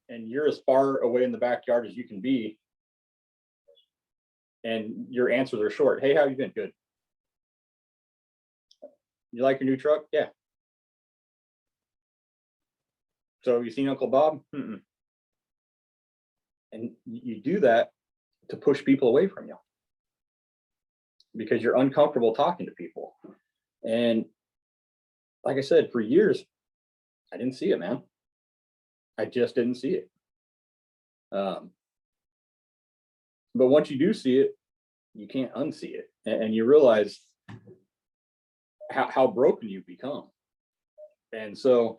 B: and you're as far away in the backyard as you can be, and your answers are short. Hey, how you been? Good. You like your new truck? Yeah. So you seen Uncle Bob? Mm-mm. And you do that to push people away from you because you're uncomfortable talking to people. And like I said, for years, I didn't see it, man. I just didn't see it. But once you do see it, you can't unsee it. And you realize how broken you've become. And so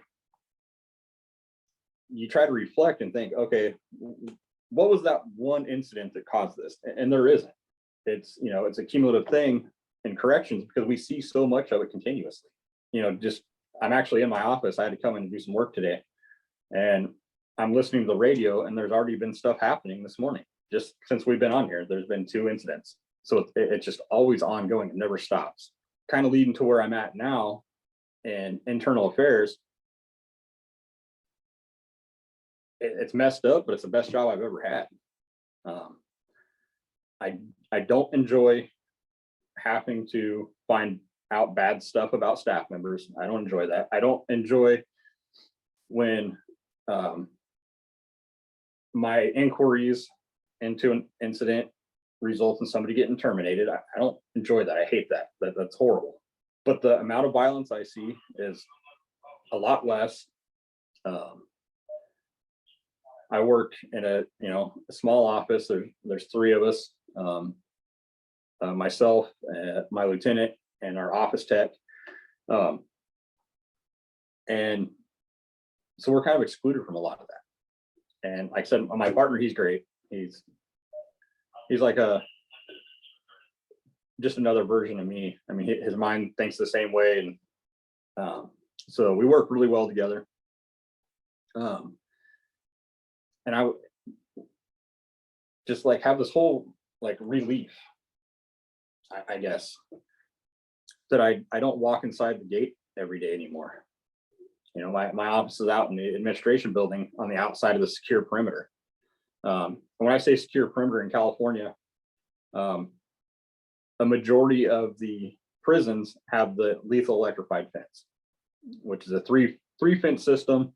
B: you try to reflect and think, okay, what was that one incident that caused this? And there isn't. It's, you know, it's a cumulative thing in corrections because we see so much of it continuously. You know, just I'm actually in my office. I had to come in and do some work today, and I'm listening to the radio, and there's already been stuff happening this morning. Just since we've been on here, there's been 2 incidents. So it's just always ongoing. It never stops. Kind of leading to where I'm at now in internal affairs. It's messed up, but it's the best job I've ever had. I don't enjoy having to find out bad stuff about staff members. I don't enjoy that. I don't enjoy when my inquiries into an incident result in somebody getting terminated. I don't enjoy that. I hate that. That's horrible. But the amount of violence I see is a lot less. I work in a small office. There's 3 of us. Myself, my lieutenant, and our office tech. And so we're kind of excluded from a lot of that. And like I said, my partner, he's great. He's like just another version of me. I mean, his mind thinks the same way. And so we work really well together. And I just like have this whole like relief, I guess, that I don't walk inside the gate every day anymore. You know, my office is out in the administration building on the outside of the secure perimeter. When I say secure perimeter in California, a majority of the prisons have the lethal electrified fence, which is a three fence system.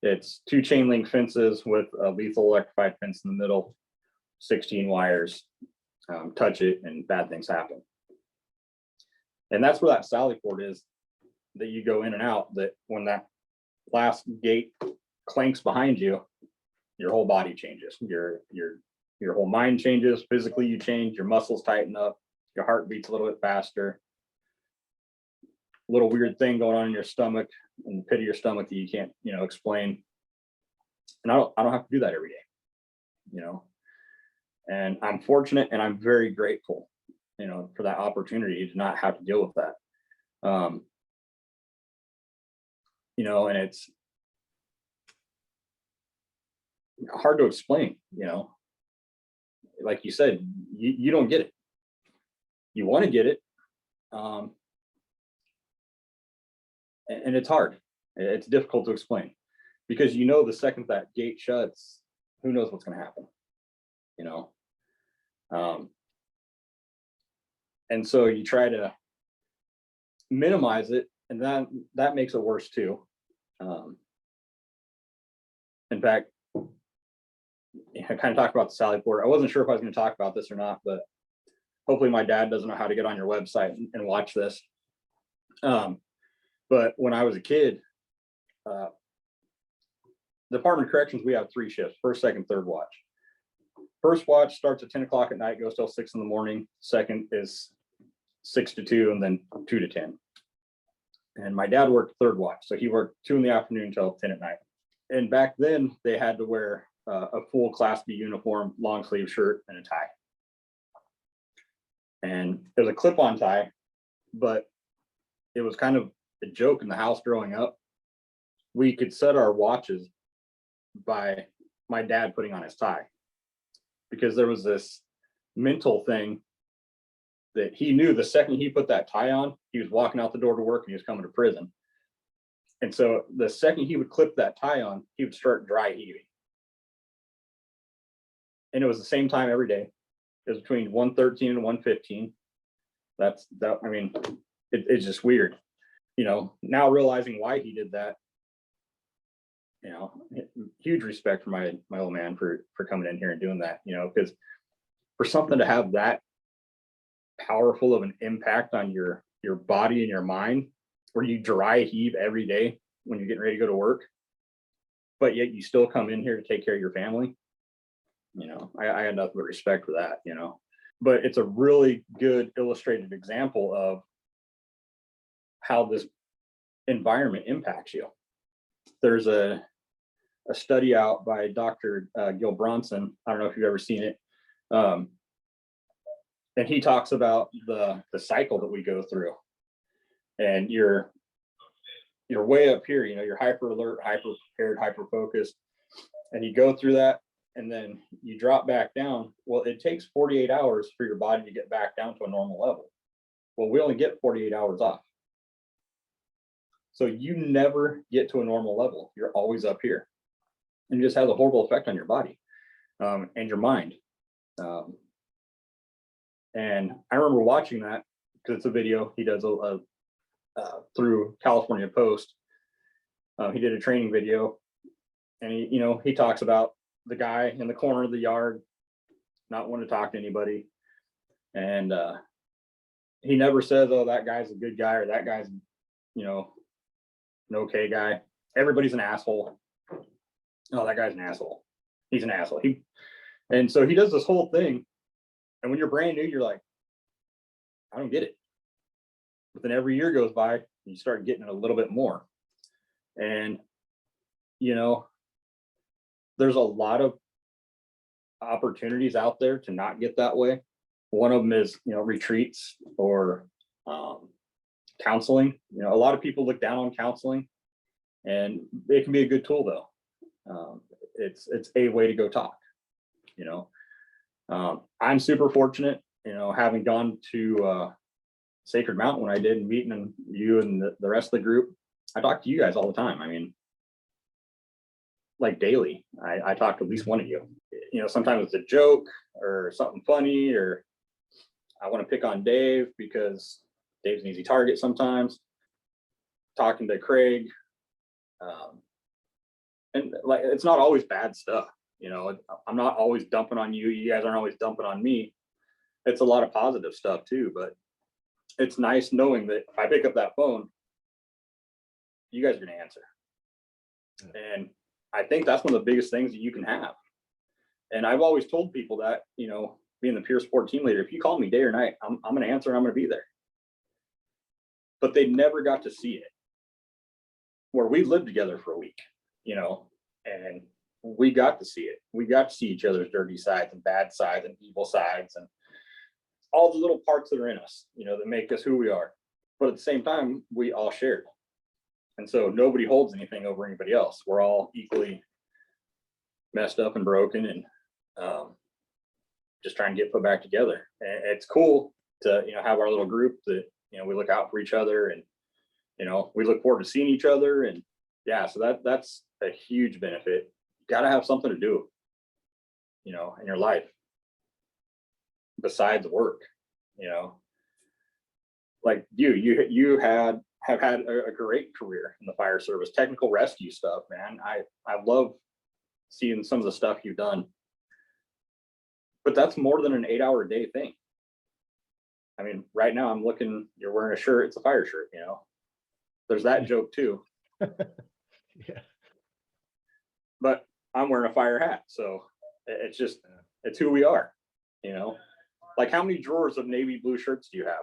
B: It's 2 chain link fences with a lethal electrified fence in the middle, 16 wires. Touch it and bad things happen. And that's where that sally port is that you go in and out, that when that last gate clanks behind you, your whole body changes. Your whole mind changes. Physically, you change. Your muscles tighten up. Your heart beats a little bit faster. Little weird thing going on in your stomach, in the pit of your stomach that you can't, explain. And I don't have to do that every day, And I'm fortunate and I'm very grateful, for that opportunity to not have to deal with that. And it's hard to explain, like you said, you don't get it. You want to get it. And it's hard. It's difficult to explain because, the second that gate shuts, who knows what's going to happen, and so you try to minimize it, and that makes it worse too. In fact, I kind of talked about the Sally Port. I wasn't sure if I was going to talk about this or not, but hopefully my dad doesn't know how to get on your website and watch this. But when I was a kid, Department of Corrections, we have 3 shifts: first, second, third watch. First watch starts at 10 o'clock at night, goes till 6 in the morning. Second is 6 to 2, and then 2 to 10. And my dad worked third watch, so he worked 2 in the afternoon till 10 at night. And back then, they had to wear a full Class B uniform, long sleeve shirt, and a tie. And it was a clip-on tie, but it was kind of a joke in the house growing up. We could set our watches by my dad putting on his tie, because there was this mental thing that he knew the second he put that tie on, he was walking out the door to work and he was coming to prison. And so the second he would clip that tie on, he would start dry heaving. And it was the same time every day. It was between 1:13 and 1:15. I mean, it's just weird. Now realizing why he did that, you know, huge respect for my old man for coming in here and doing that, you know, because for something to have that powerful of an impact on your body and your mind, where you dry heave every day when you're getting ready to go to work, but yet you still come in here to take care of your family, you know, I had nothing but respect for that, you know. But it's a really good illustrated example of how this environment impacts you. There's a study out by Dr. Gil Bronson. I don't know if you've ever seen it. And he talks about the cycle that we go through. And you're way up here, you know, you're hyper alert, hyper prepared, hyper focused, and you go through that, and then you drop back down. Well, it takes 48 hours for your body to get back down to a normal level. Well, we only get 48 hours off. So you never get to a normal level. You're always up here. And it just has a horrible effect on your body and your mind. And I remember watching that because it's a video he does through California Post. He did a training video, and he talks about the guy in the corner of the yard not wanting to talk to anybody, and he never says, "Oh, that guy's a good guy," or "That guy's, an okay guy." Everybody's an asshole. "Oh, that guy's an asshole. He's an asshole." And so he does this whole thing, and when you're brand new, you're like, "I don't get it." But then every year goes by, you start getting it a little bit more. And, there's a lot of opportunities out there to not get that way. One of them is, retreats or counseling. A lot of people look down on counseling, and it can be a good tool though. It's a way to go talk, I'm super fortunate, having gone to Sacred Mountain when I did, and meeting you and the rest of the group. I talk to you guys all the time. I mean, like daily. I talk to at least one of you. Sometimes it's a joke or something funny, or I want to pick on Dave because Dave's an easy target sometimes. Talking to Craig. And like, it's not always bad stuff. I'm not always dumping on you. You guys aren't always dumping on me. It's a lot of positive stuff too, but it's nice knowing that if I pick up that phone, you guys are going to answer. And I think that's one of the biggest things that you can have. And I've always told people that, being the peer support team leader, if you call me day or night, I'm going to answer and I'm going to be there. But they never got to see it. Where we lived together for a week, and we got to see it. We got to see each other's dirty sides and bad sides and evil sides and all the little parts that are in us, that make us who we are. But at the same time, we all shared. And so nobody holds anything over anybody else. We're all equally messed up and broken, and just trying to get put back together. And it's cool to, have our little group that, we look out for each other, and, we look forward to seeing each other. And yeah, so that's a huge benefit. You got to have something to do, in your life besides work, like you have had a great career in the fire service, technical rescue stuff, man. I love seeing some of the stuff you've done, but that's more than an 8-hour a day thing. I mean, right now I'm looking, you're wearing a shirt, it's a fire shirt, there's that joke too.
A: Yeah.
B: But I'm wearing a fire hat, so it's just, it's who we are, like how many drawers of navy blue shirts do you have?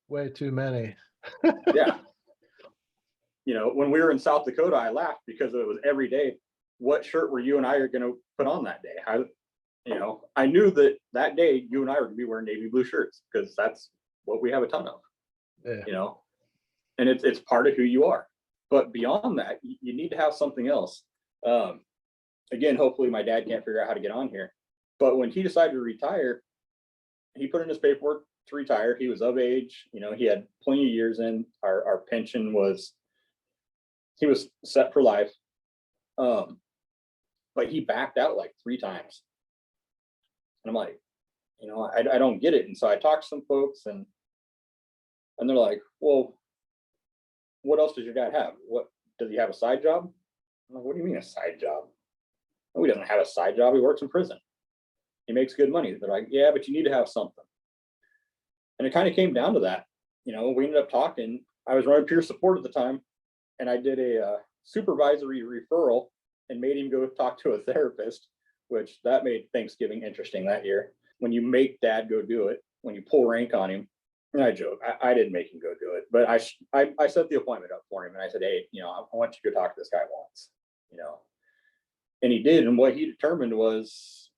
A: Way too many.
B: Yeah. When we were in South Dakota, I laughed because it was every day. What shirt were you and I are going to put on that day? I knew that day you and I were going to be wearing navy blue shirts because that's what we have a ton of,
A: Yeah.
B: And it's part of who you are. But beyond that, you need to have something else. Again, hopefully my dad can't figure out how to get on here. But when he decided to retire, he put in his paperwork to retire. He was of age, he had plenty of years in. Our pension he was set for life. But he backed out like 3 times. And I'm like, I don't get it. And so I talked to some folks, and they're like, well, what else does your dad have? What, does he have a side job? I'm like, what do you mean a side job? No, he doesn't have a side job. He works in prison. He makes good money. They're like, yeah, but you need to have something. And it kind of came down to that. You know, we ended up talking. I was running peer support at the time, and I did a supervisory referral and made him go talk to a therapist, which that made Thanksgiving interesting that year. When you make dad go do it, when you pull rank on him, and I joke, I didn't make him go do it, but I set the appointment up for him, and I said, hey, you know, I want you to go talk to this guy once, you know, and he did. And what he determined was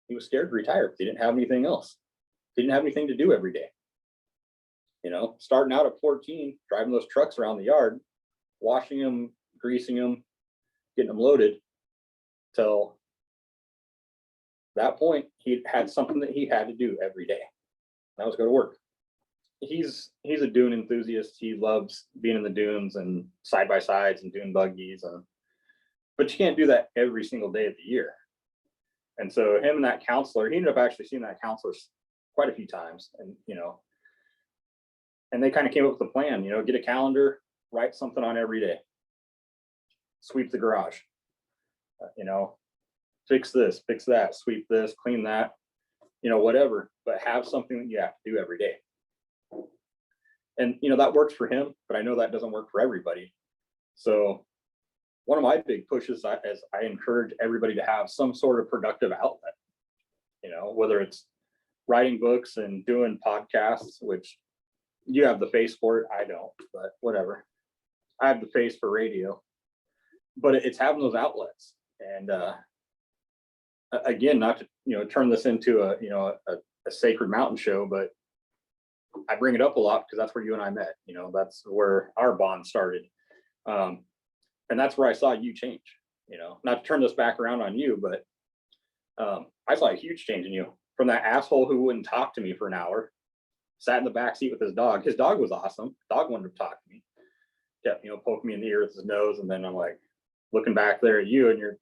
B: he was scared to retire because he didn't have anything else. He didn't have anything to do every day. You know, starting out at 14, driving those trucks around the yard, washing them, greasing them, getting them loaded, till that point, he had something that he had to do every day. That was go to work. He's a dune enthusiast. He loves being in the dunes and side by sides and dune buggies, and but you can't do that every single day of the year. And so him and that counselor, he ended up actually seeing that counselor quite a few times, and you know, and they kind of came up with a plan. You know, get a calendar, write something on every day, sweep the garage, you know, fix this, fix that, sweep this, clean that, you know, whatever, but have something that you have to do every day. And, you know, that works for him, but I know that doesn't work for everybody. So one of my big pushes is I encourage everybody to have some sort of productive outlet, you know, whether it's writing books and doing podcasts, which you have the face for it. I don't, but whatever. I have the face for radio, but it's having those outlets. And, again, not to, you know, turn this into a, you know, a sacred mountain show, but I bring it up a lot because that's where you and I met. You know, that's where our bond started, and that's where I saw you change. You know, not to turn this back around on you, but I saw a huge change in you from that asshole who wouldn't talk to me for an hour, sat in the back seat with his dog. His dog was awesome. Dog wanted to talk to me, kept, you know, poking me in the ear with his nose, and then I'm like looking back there at you, and you're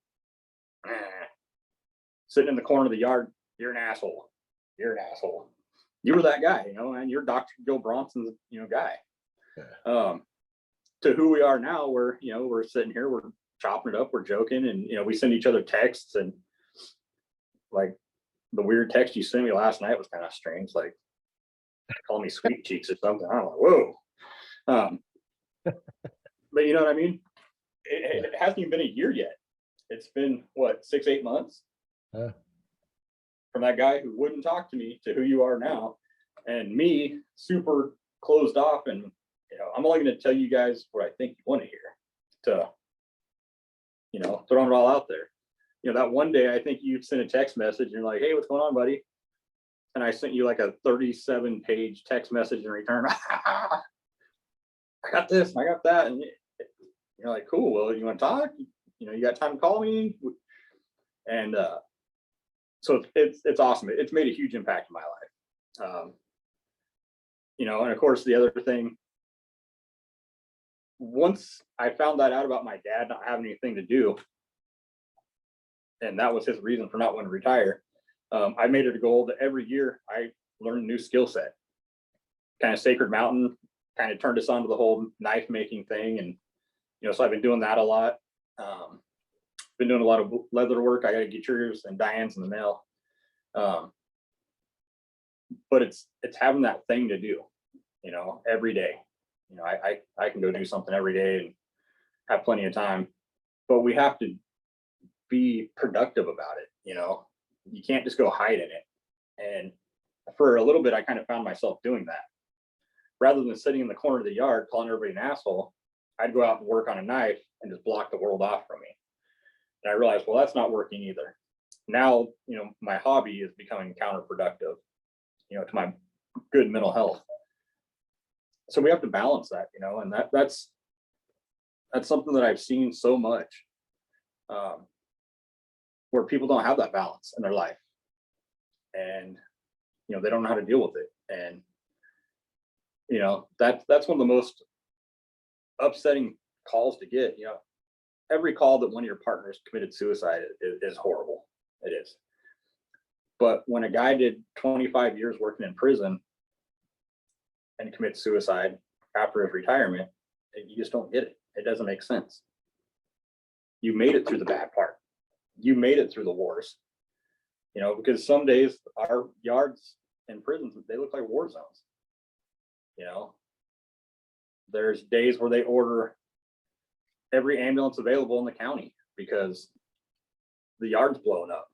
B: sitting in the corner of the yard. You're an asshole. You're an asshole. You were that guy, you know, and you're Dr. Joe Bronson's, you know, guy. Yeah. To who we are now, where, you know, we're sitting here, we're chopping it up, we're joking, and, you know, we send each other texts, and like the weird text you sent me last night was kind of strange, like calling me sweet cheeks or something. I'm like, whoa. But you know what I mean? It hasn't even been a year yet. It's been what, 6-8 months? From that guy who wouldn't talk to me to who you are now, and me super closed off. And, you know, I'm only going to tell you guys what I think you want to hear, to, you know, throwing it all out there. You know, that one day I think you sent a text message and you're like, hey, what's going on, buddy? And I sent you like a 37-page text message in return. I got this, I got that. And you're like, cool, well, you want to talk? You know, you got time to call me? And so it's awesome. It's made a huge impact in my life. You know, and of course, the other thing, once I found that out about my dad not having anything to do, and that was his reason for not wanting to retire, I made it a goal that every year I learn a new skill set. Kind of Sacred Mountain kind of turned us onto the whole knife making thing. And, you know, so I've been doing that a lot. Been doing a lot of leather work. I got to get yours and Diane's in the mail. But it's having that thing to do, you know, every day. You know, I can go do something every day and have plenty of time, but we have to be productive about it. You know, you can't just go hide in it. And for a little bit, I kind of found myself doing that. Rather than sitting in the corner of the yard calling everybody an asshole, I'd go out and work on a knife and just block the world off from me. And I realized, well, that's not working either. Now, you know, my hobby is becoming counterproductive, you know, to my good mental health. So we have to balance that, you know, and that's something that I've seen so much, where people don't have that balance in their life, and, you know, they don't know how to deal with it. And, you know, that's one of the most upsetting calls to get. You know, every call that one of your partners committed suicide is horrible. It is. But when a guy did 25 years working in prison and commits suicide after his retirement, and you just don't get it. It doesn't make sense. You made it through the bad part. You made it through the wars. You know, because some days our yards and prisons, they look like war zones. You know, there's days where they order every ambulance available in the county because the yard's blowing up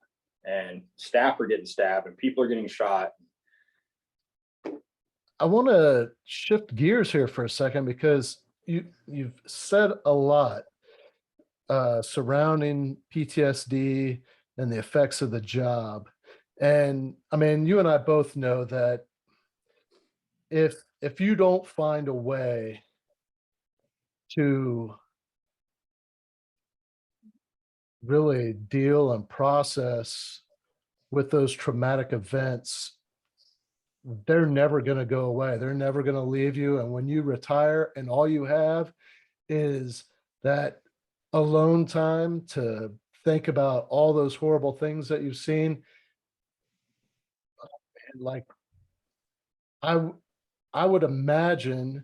B: and staff are getting stabbed and people are getting shot.
A: I want to shift gears here for a second because you've said a lot surrounding PTSD and the effects of the job. And I mean, you and I both know that if you don't find a way to really deal and process with those traumatic events, they're never going to go away. They're never going to leave you. And when you retire and all you have is that alone time to think about all those horrible things that you've seen, and like I would imagine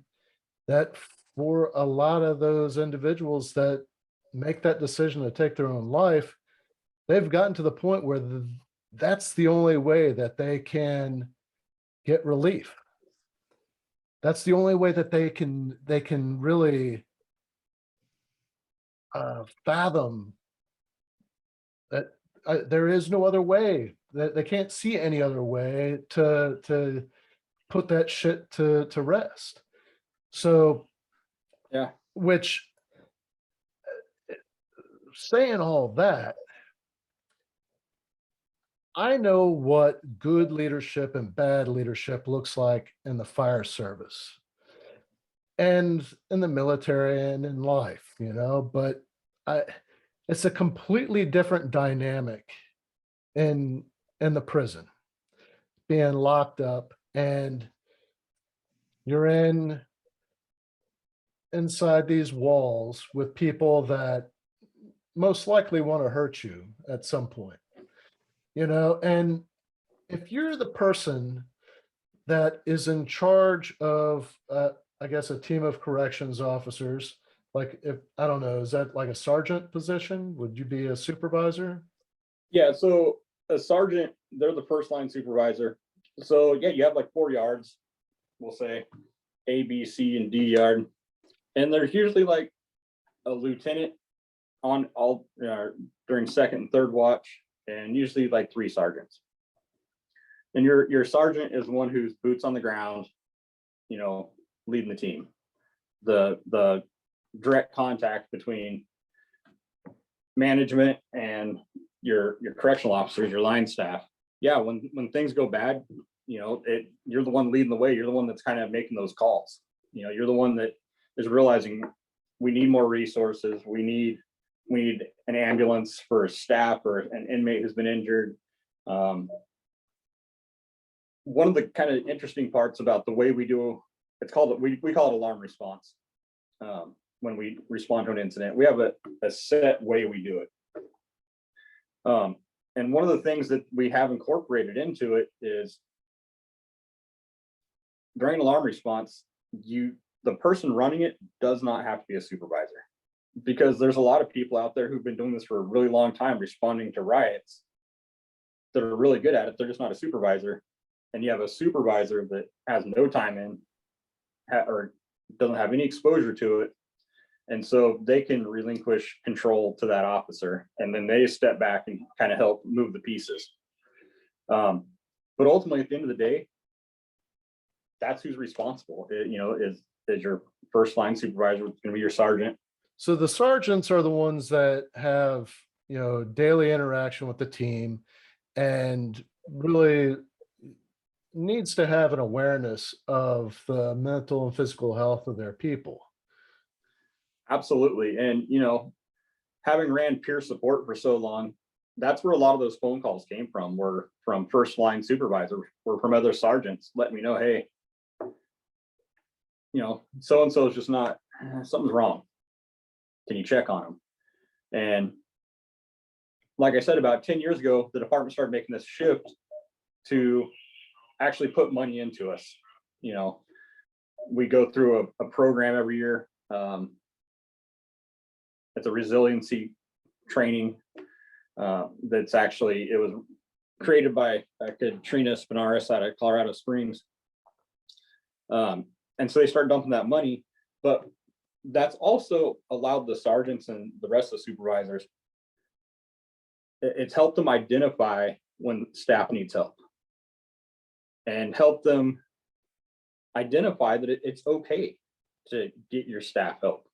A: that for a lot of those individuals that make that decision to take their own life, they've gotten to the point where that's the only way that they can get relief. That's the only way that they can really fathom that there is no other way. That they can't see any other way to put that shit to rest. So,
B: Yeah.
A: which saying all that, I know what good leadership and bad leadership looks like in the fire service and in the military and in life, you know, but it's a completely different dynamic in the prison, being locked up, and you're inside these walls with people that most likely want to hurt you at some point, you know. And if you're the person that is in charge of I guess a team of corrections officers, like, if I don't know, is that like a sergeant position? Would you be a supervisor?
B: Yeah. So a sergeant, they're the first line supervisor. So yeah, you have like 4 yards, we'll say A, B, C, and D yard. And there's usually like a lieutenant on all during second and third watch, and usually like 3 sergeants. And your sergeant is one who's boots on the ground, you know, leading the team. The direct contact between management and your correctional officers, your line staff. Yeah, when things go bad, you know, you're the one leading the way. You're the one that's kind of making those calls. You know, you're the one that is realizing we need more resources. We need an ambulance for staff or an inmate who's been injured. One of the kind of interesting parts about the way we do, it's called, we call it alarm response. When we respond to an incident, we have a set way we do it. And one of the things that we have incorporated into it is during alarm response, the person running it does not have to be a supervisor, because there's a lot of people out there who've been doing this for a really long time, responding to riots, that are really good at it. They're just not a supervisor. And you have a supervisor that has no time in or doesn't have any exposure to it. And so they can relinquish control to that officer, and then they step back and kind of help move the pieces. But ultimately, at the end of the day, that's who's responsible. You know, is your first line supervisor, it's going to be your sergeant.
A: So the sergeants are the ones that have, you know, daily interaction with the team and really needs to have an awareness of the mental and physical health of their people.
B: Absolutely. And, you know, having ran peer support for so long, that's where a lot of those phone calls came from, were from first line supervisor, or from other sergeants letting me know, hey, you know, so-and-so is just not, something's wrong. Can you check on them? And like I said, about 10 years ago, the department started making this shift to actually put money into us. You know, we go through a program every year. It's a resiliency training. That's actually, it was created by Katrina Spinaris out of Colorado Springs. And so they start dumping that money, but that's also allowed the sergeants and the rest of the supervisors, it's helped them identify when staff needs help and help them identify that it's okay to get your staff help.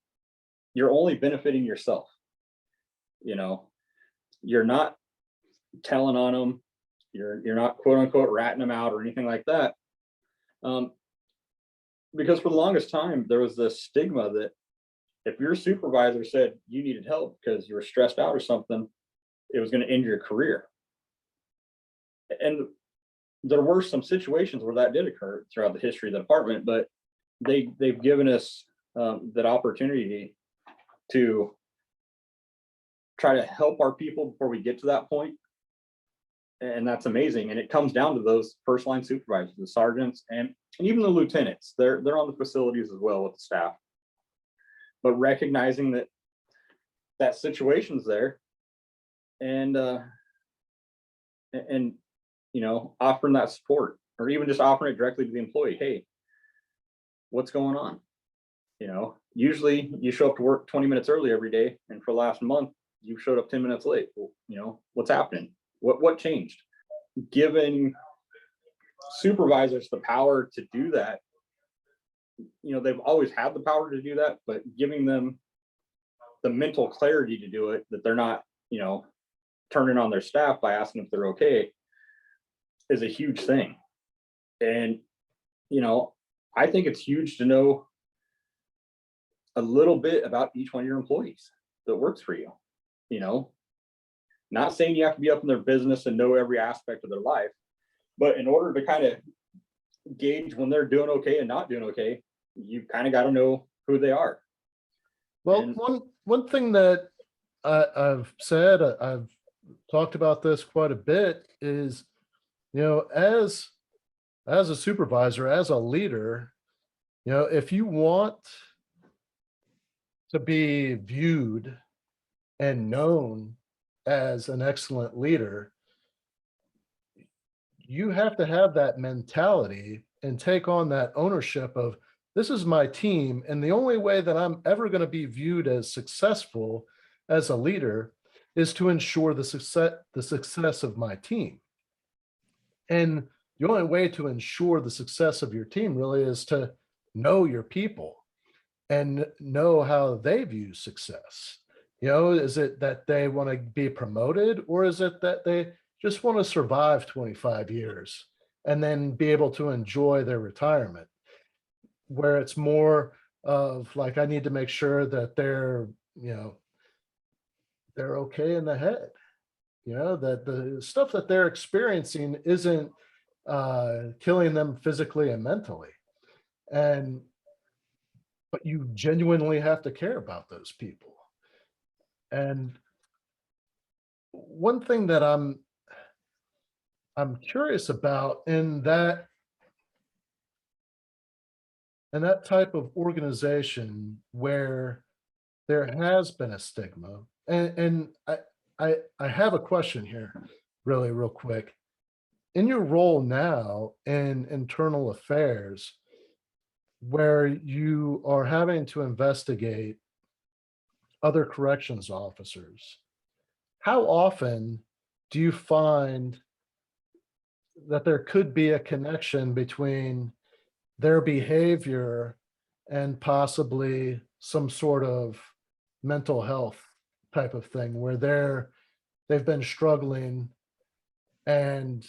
B: You're only benefiting yourself. You know, you're not telling on them. You're not quote unquote ratting them out or anything like that. Because for the longest time, there was this stigma that if your supervisor said you needed help because you were stressed out or something, it was going to end your career. And there were some situations where that did occur throughout the history of the department, but they've given us that opportunity to try to help our people before we get to that point. And that's amazing. And it comes down to those first line supervisors, the sergeants, and even the lieutenants. They're on the facilities as well with the staff. But recognizing that situation's there, and you know, offering that support, or even just offering it directly to the employee. Hey, what's going on? You know, usually you show up to work 20 minutes early every day, and for the last month you showed up 10 minutes late. Well, you know, what's happening? What changed? Giving supervisors the power to do that. You know, they've always had the power to do that, but giving them the mental clarity to do it, that they're not, you know, turning on their staff by asking if they're okay, is a huge thing. And, you know, I think it's huge to know a little bit about each one of your employees that works for you. You know, not saying you have to be up in their business and know every aspect of their life, but in order to kind of gauge when they're doing okay and not doing okay, you kind of got to know who they are.
A: Well,
B: And
A: one thing that I've said, I've talked about this quite a bit, is, you know, as a supervisor, as a leader, you know, if you want to be viewed and known as an excellent leader, you have to have that mentality and take on that ownership of, this is my team, and the only way that I'm ever going to be viewed as successful as a leader is to ensure the success of my team. And the only way to ensure the success of your team really is to know your people and know how they view success. You know, is it that they want to be promoted, or is it that they just want to survive 25 years and then be able to enjoy their retirement? Where it's more of like, I need to make sure that they're, you know, they're okay in the head, you know, that the stuff that they're experiencing isn't killing them physically and mentally. And but you genuinely have to care about those people. And one thing that I'm curious about in that type of organization where there has been a stigma, and I have a question here, really real quick. In your role now in internal affairs, where you are having to investigate other corrections officers, how often do you find that there could be a connection between their behavior and possibly some sort of mental health type of thing, where they've been struggling? And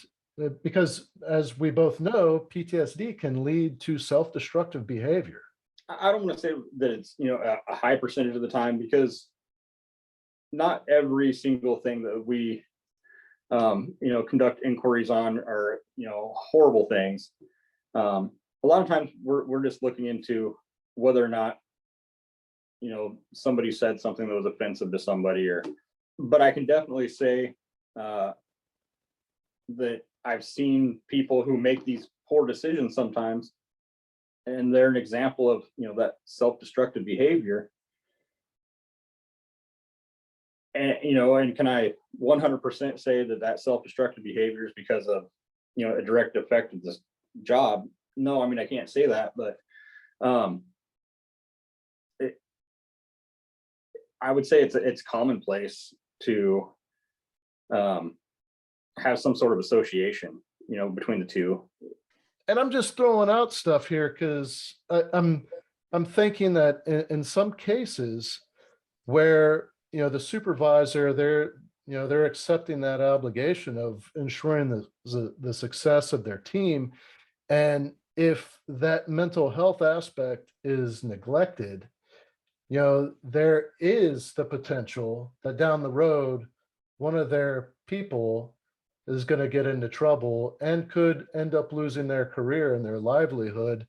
A: because, as we both know, PTSD can lead to self-destructive behavior.
B: I don't want to say that it's, you know, a high percentage of the time, because not every single thing that we you know, conduct inquiries on are, you know, horrible things. A lot of times we're just looking into whether or not, you know, somebody said something that was offensive to somebody, or, but I can definitely say that I've seen people who make these poor decisions sometimes, and they're an example of, that self-destructive behavior. And, and can I 100% say that self-destructive behavior is because of, a direct effect of this job? No, I can't say that, but I would say it's commonplace to have some sort of association, between the two.
A: And I'm just throwing out stuff here because I'm thinking that in some cases where the supervisor, they're accepting that obligation of ensuring the success of their team, and if that mental health aspect is neglected, there is the potential that down the road one of their people is going to get into trouble and could end up losing their career and their livelihood.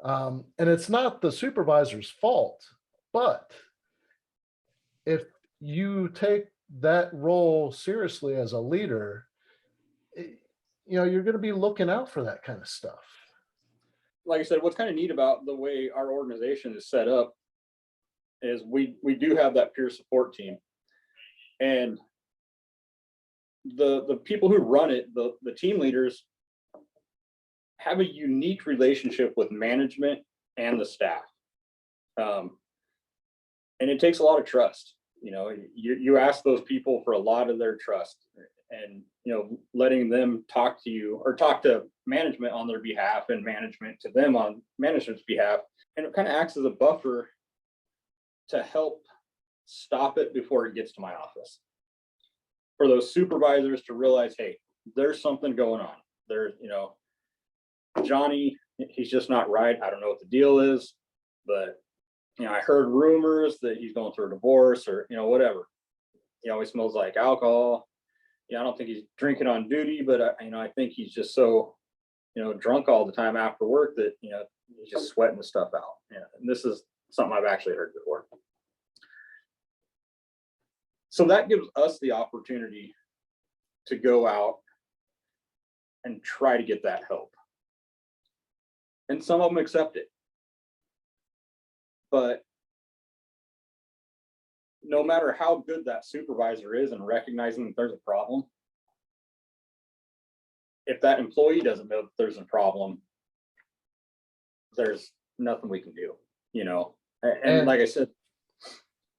A: And it's not the supervisor's fault, but if you take that role seriously as a leader, you're going to be looking out for that kind of stuff.
B: Like I said, what's kind of neat about the way our organization is set up is we do have that peer support team, and the people who run it, the team leaders, have a unique relationship with management and the staff. And it takes a lot of trust. You ask those people for a lot of their trust, and letting them talk to you or talk to management on their behalf and management to them on management's behalf. And it kind of acts as a buffer to help stop it before it gets to my office. For those supervisors to realize, hey, there's something going on. There's, Johnny, he's just not right. I don't know what the deal is, but I heard rumors that he's going through a divorce or, whatever. He always smells like alcohol. I don't think he's drinking on duty, but I think he's just so, drunk all the time after work that, he's just sweating the stuff out. And this is something I've actually heard before. So that gives us the opportunity to go out and try to get that help. And some of them accept it. But no matter how good that supervisor is in recognizing that there's a problem, if that employee doesn't know that there's a problem, there's nothing we can do, and like I said,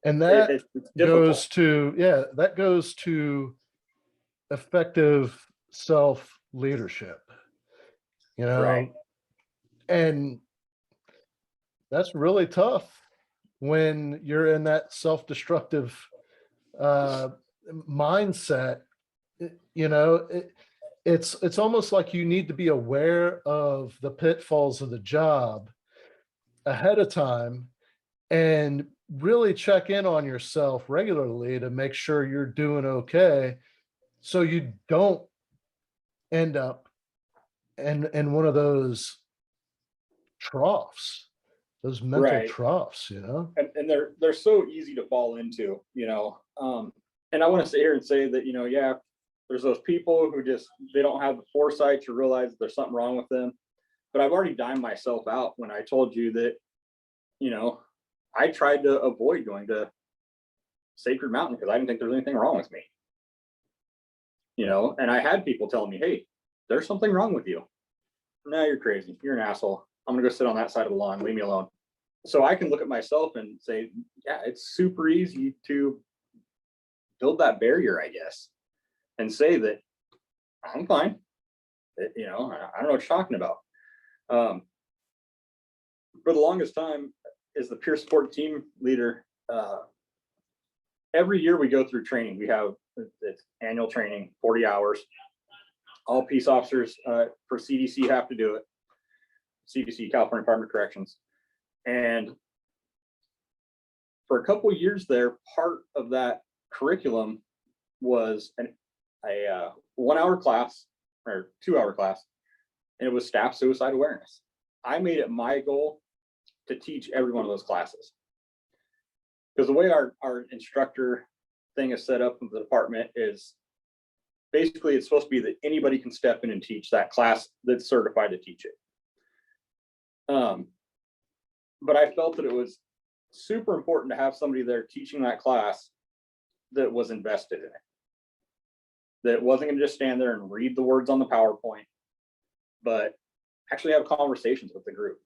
A: and that
B: it's difficult.
A: That goes to effective self leadership,
B: Right.
A: And that's really tough when you're in that self-destructive mindset. It's almost like you need to be aware of the pitfalls of the job ahead of time and really check in on yourself regularly to make sure you're doing okay, so you don't end up in one of those troughs, those mental
B: Right.
A: troughs,
B: And they're so easy to fall into, and I want to sit here and say that, there's those people who they don't have the foresight to realize there's something wrong with them. But I've already dined myself out when I told you that, I tried to avoid going to Sacred Mountain because I didn't think there was anything wrong with me. And I had people telling me, hey, there's something wrong with you. No, you're crazy. You're an asshole. I'm gonna go sit on that side of the lawn. Leave me alone. So I can look at myself and say, yeah, it's super easy to build that barrier, I guess, and say that I'm fine. That, I don't know what you're talking about. For the longest time, as the peer support team leader, every year we go through training. We have it's annual training, 40 hours. All peace officers for CDC have to do it. CDC, California Department of Corrections. And for a couple of years there, part of that curriculum was a 1 hour class or 2 hour class, and it was staff suicide awareness. I made it my goal to teach every one of those classes. Because the way our instructor thing is set up in the department is basically it's supposed to be that anybody can step in and teach that class that's certified to teach it. But I felt that it was super important to have somebody there teaching that class that was invested in it. That wasn't going to just stand there and read the words on the PowerPoint, but actually have conversations with the group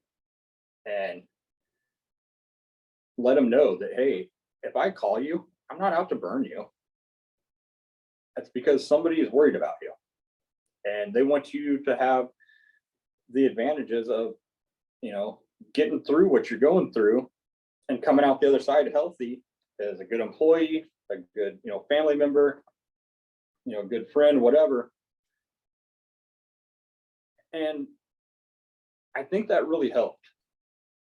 B: and let them know that, hey, if I call you, I'm not out to burn you. That's because somebody is worried about you. And they want you to have the advantages of, getting through what you're going through and coming out the other side healthy as a good employee, a good, family member, good friend, whatever. And I think that really helped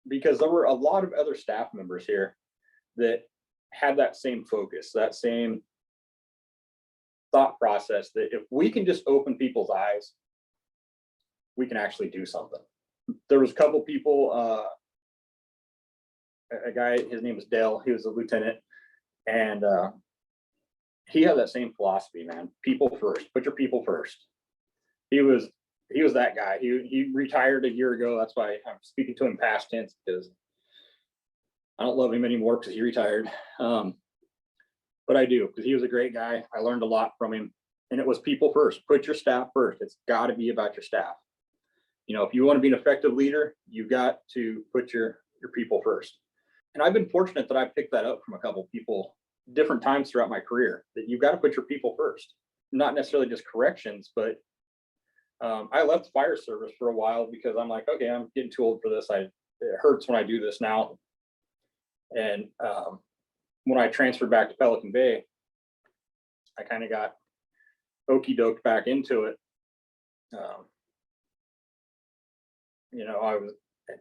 B: because there were a lot of other staff members here that had that same focus, that same thought process that if we can just open people's eyes, we can actually do something. There was a couple people, a guy, his name was Dale, he was a lieutenant, and he had that same philosophy, man. People first, put your people first. He was that guy. He retired a year ago. That's why I'm speaking to him past tense, because I don't love him anymore because he retired. But I do, because he was a great guy. I learned a lot from him, and it was people first. Put your staff first. It's got to be about your staff. If you want to be an effective leader, you've got to put your people first. And I've been fortunate that I picked that up from a couple people different times throughout my career, that you've got to put your people first. Not necessarily just corrections, but I left fire service for a while because I'm like, okay, I'm getting too old for this. It hurts when I do this now. And when I transferred back to Pelican Bay, I kind of got okey doked back into it.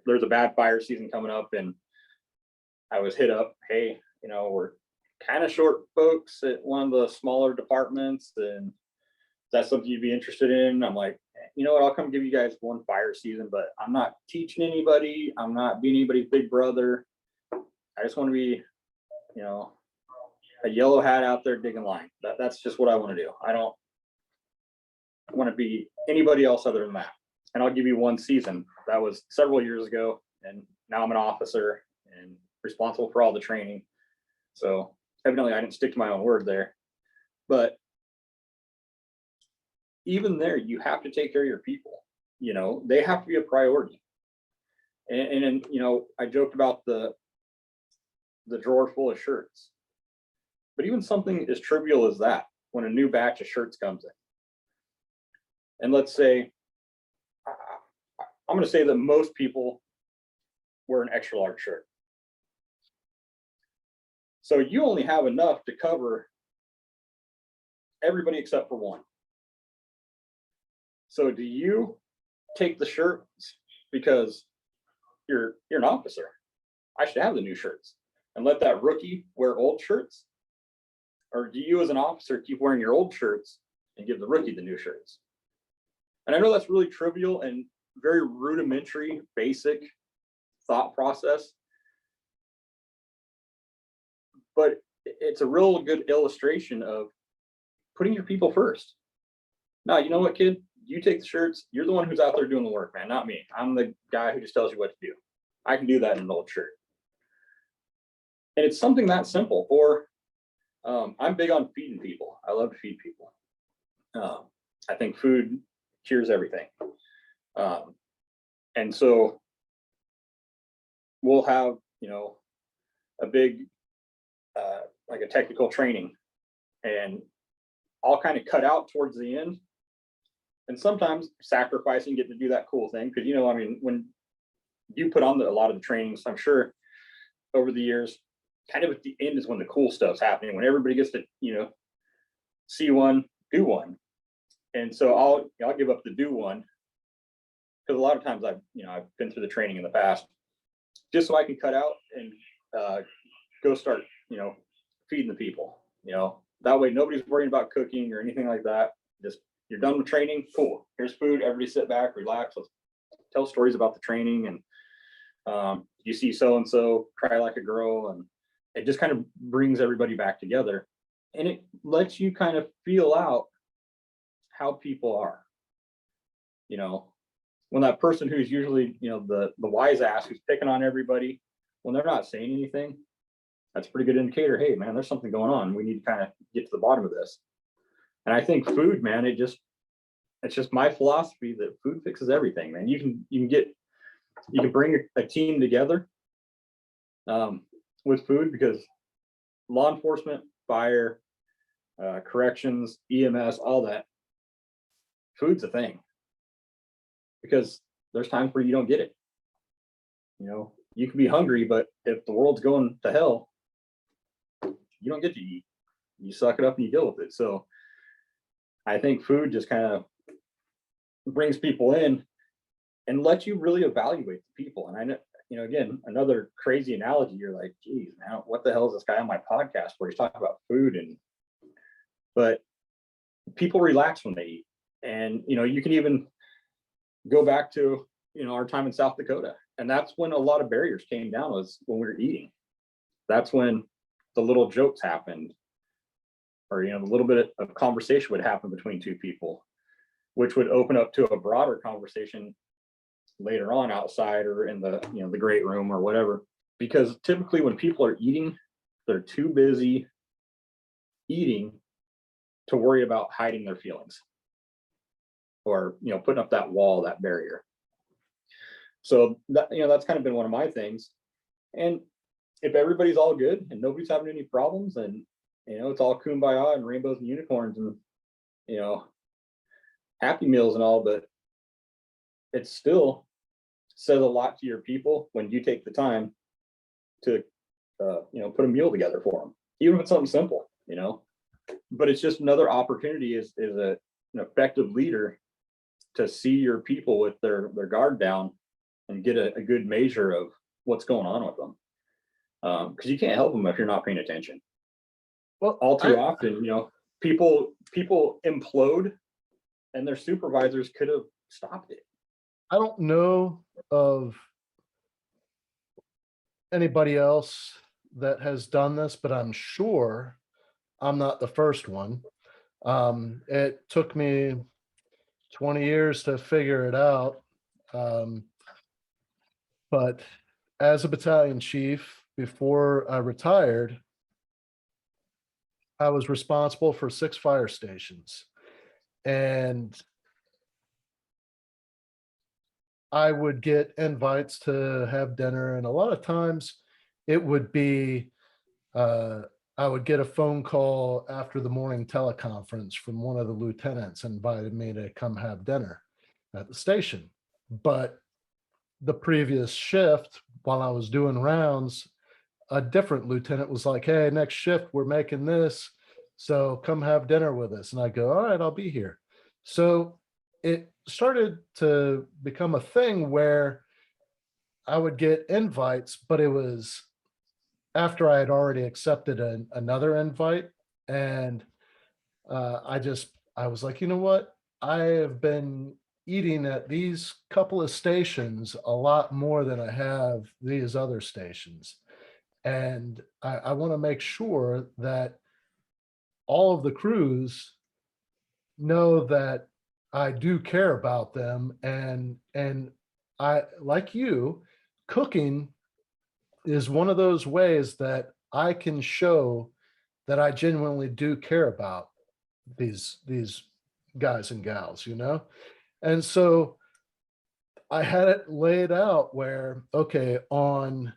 B: There's a bad fire season coming up, and I was hit up, hey, we're kind of short folks at one of the smaller departments, and that's something you'd be interested in. I'm like, you know what, I'll come give you guys one fire season, but I'm not teaching anybody. I'm not being anybody's big brother. I just want to be, a yellow hat out there digging line. That's just what I want to do. I don't want to be anybody else other than that. And I'll give you one season. That was several years ago, and now I'm an officer and responsible for all the training. So evidently I didn't stick to my own word there. But even there, you have to take care of your people. They have to be a priority. And I joked about the drawer full of shirts. But even something as trivial as that, when a new batch of shirts comes in, and let's say, I'm going to say that most people wear an extra large shirt. So you only have enough to cover everybody except for one. So do you take the shirts because you're an officer? I should have the new shirts, and let that rookie wear old shirts? Or do you as an officer keep wearing your old shirts and give the rookie the new shirts? And I know that's really trivial and very rudimentary, basic thought process, but it's a real good illustration of putting your people first. Now, you know what, kid? You take the shirts. You're the one who's out there doing the work, man, not me. I'm the guy who just tells you what to do. I can do that in an old shirt. And it's something that simple. Or I'm big on feeding people. I love to feed people. I think food cures everything. And so we'll have, a big, like a technical training, and I'll kind of cut out towards the end, and sometimes sacrificing getting to do that cool thing. Cause when you put on a lot of the trainings, I'm sure over the years, kind of at the end is when the cool stuff's happening, when everybody gets to, see one, do one. And so I'll give up the do one, because a lot of times I've been through the training in the past, just so I can cut out and go start, feeding the people. That way nobody's worrying about cooking or anything like that. Just, you're done with training, cool. Here's food. Everybody sit back, relax. Let's tell stories about the training, and you see so and so cry like a girl, and it just kind of brings everybody back together, and it lets you kind of feel out how people are. when that person who's usually, the wise ass who's picking on everybody, when they're not saying anything, that's a pretty good indicator. Hey man, there's something going on. We need to kind of get to the bottom of this. And I think food, man, it's just my philosophy that food fixes everything, man. You can bring a team together with food, because law enforcement, fire, corrections, EMS, all that, food's a thing. Because there's times where you don't get it. You can be hungry, but if the world's going to hell, you don't get to eat. You suck it up and you deal with it. So I think food just kind of brings people in and lets you really evaluate the people. And I know, again, another crazy analogy, you're like, geez, man, what the hell is this guy on my podcast where he's talking about food? But people relax when they eat. And, you can even go back to, our time in South Dakota. And that's when a lot of barriers came down, was when we were eating. That's when the little jokes happened, or, the little bit of conversation would happen between two people, which would open up to a broader conversation later on outside or in the, the great room or whatever. Because typically when people are eating, they're too busy eating to worry about hiding their feelings or, putting up that wall, that barrier. So that, that's kind of been one of my things. And if everybody's all good and nobody's having any problems, and, it's all kumbaya and rainbows and unicorns and, happy meals and all, but it still says a lot to your people when you take the time to, put a meal together for them, even if it's something simple, but it's just another opportunity as an effective leader to see your people with their guard down and get a good measure of what's going on with them. Because you can't help them if you're not paying attention.
A: Well,
B: all too often, people implode, and their supervisors could have stopped it.
A: I don't know of anybody else that has done this, but I'm sure I'm not the first one. It took me 20 years to figure it out. But as a battalion chief, before I retired, I was responsible for 6 fire stations. And I would get invites to have dinner, and a lot of times it would be, I would get a phone call after the morning teleconference from one of the lieutenants invited me to come have dinner at the station. But the previous shift, while I was doing rounds, a different lieutenant was like, hey, next shift, we're making this, so come have dinner with us. And I go, all right, I'll be here. So it started to become a thing where I would get invites, but it was after I had already accepted another invite. And I was like, you know what? I have been eating at these couple of stations a lot more than I have these other stations. And I want to make sure that all of the crews know that I do care about them. And I, like you, cooking is one of those ways that I can show that I genuinely do care about these guys and gals, And so I had it laid out where, okay, on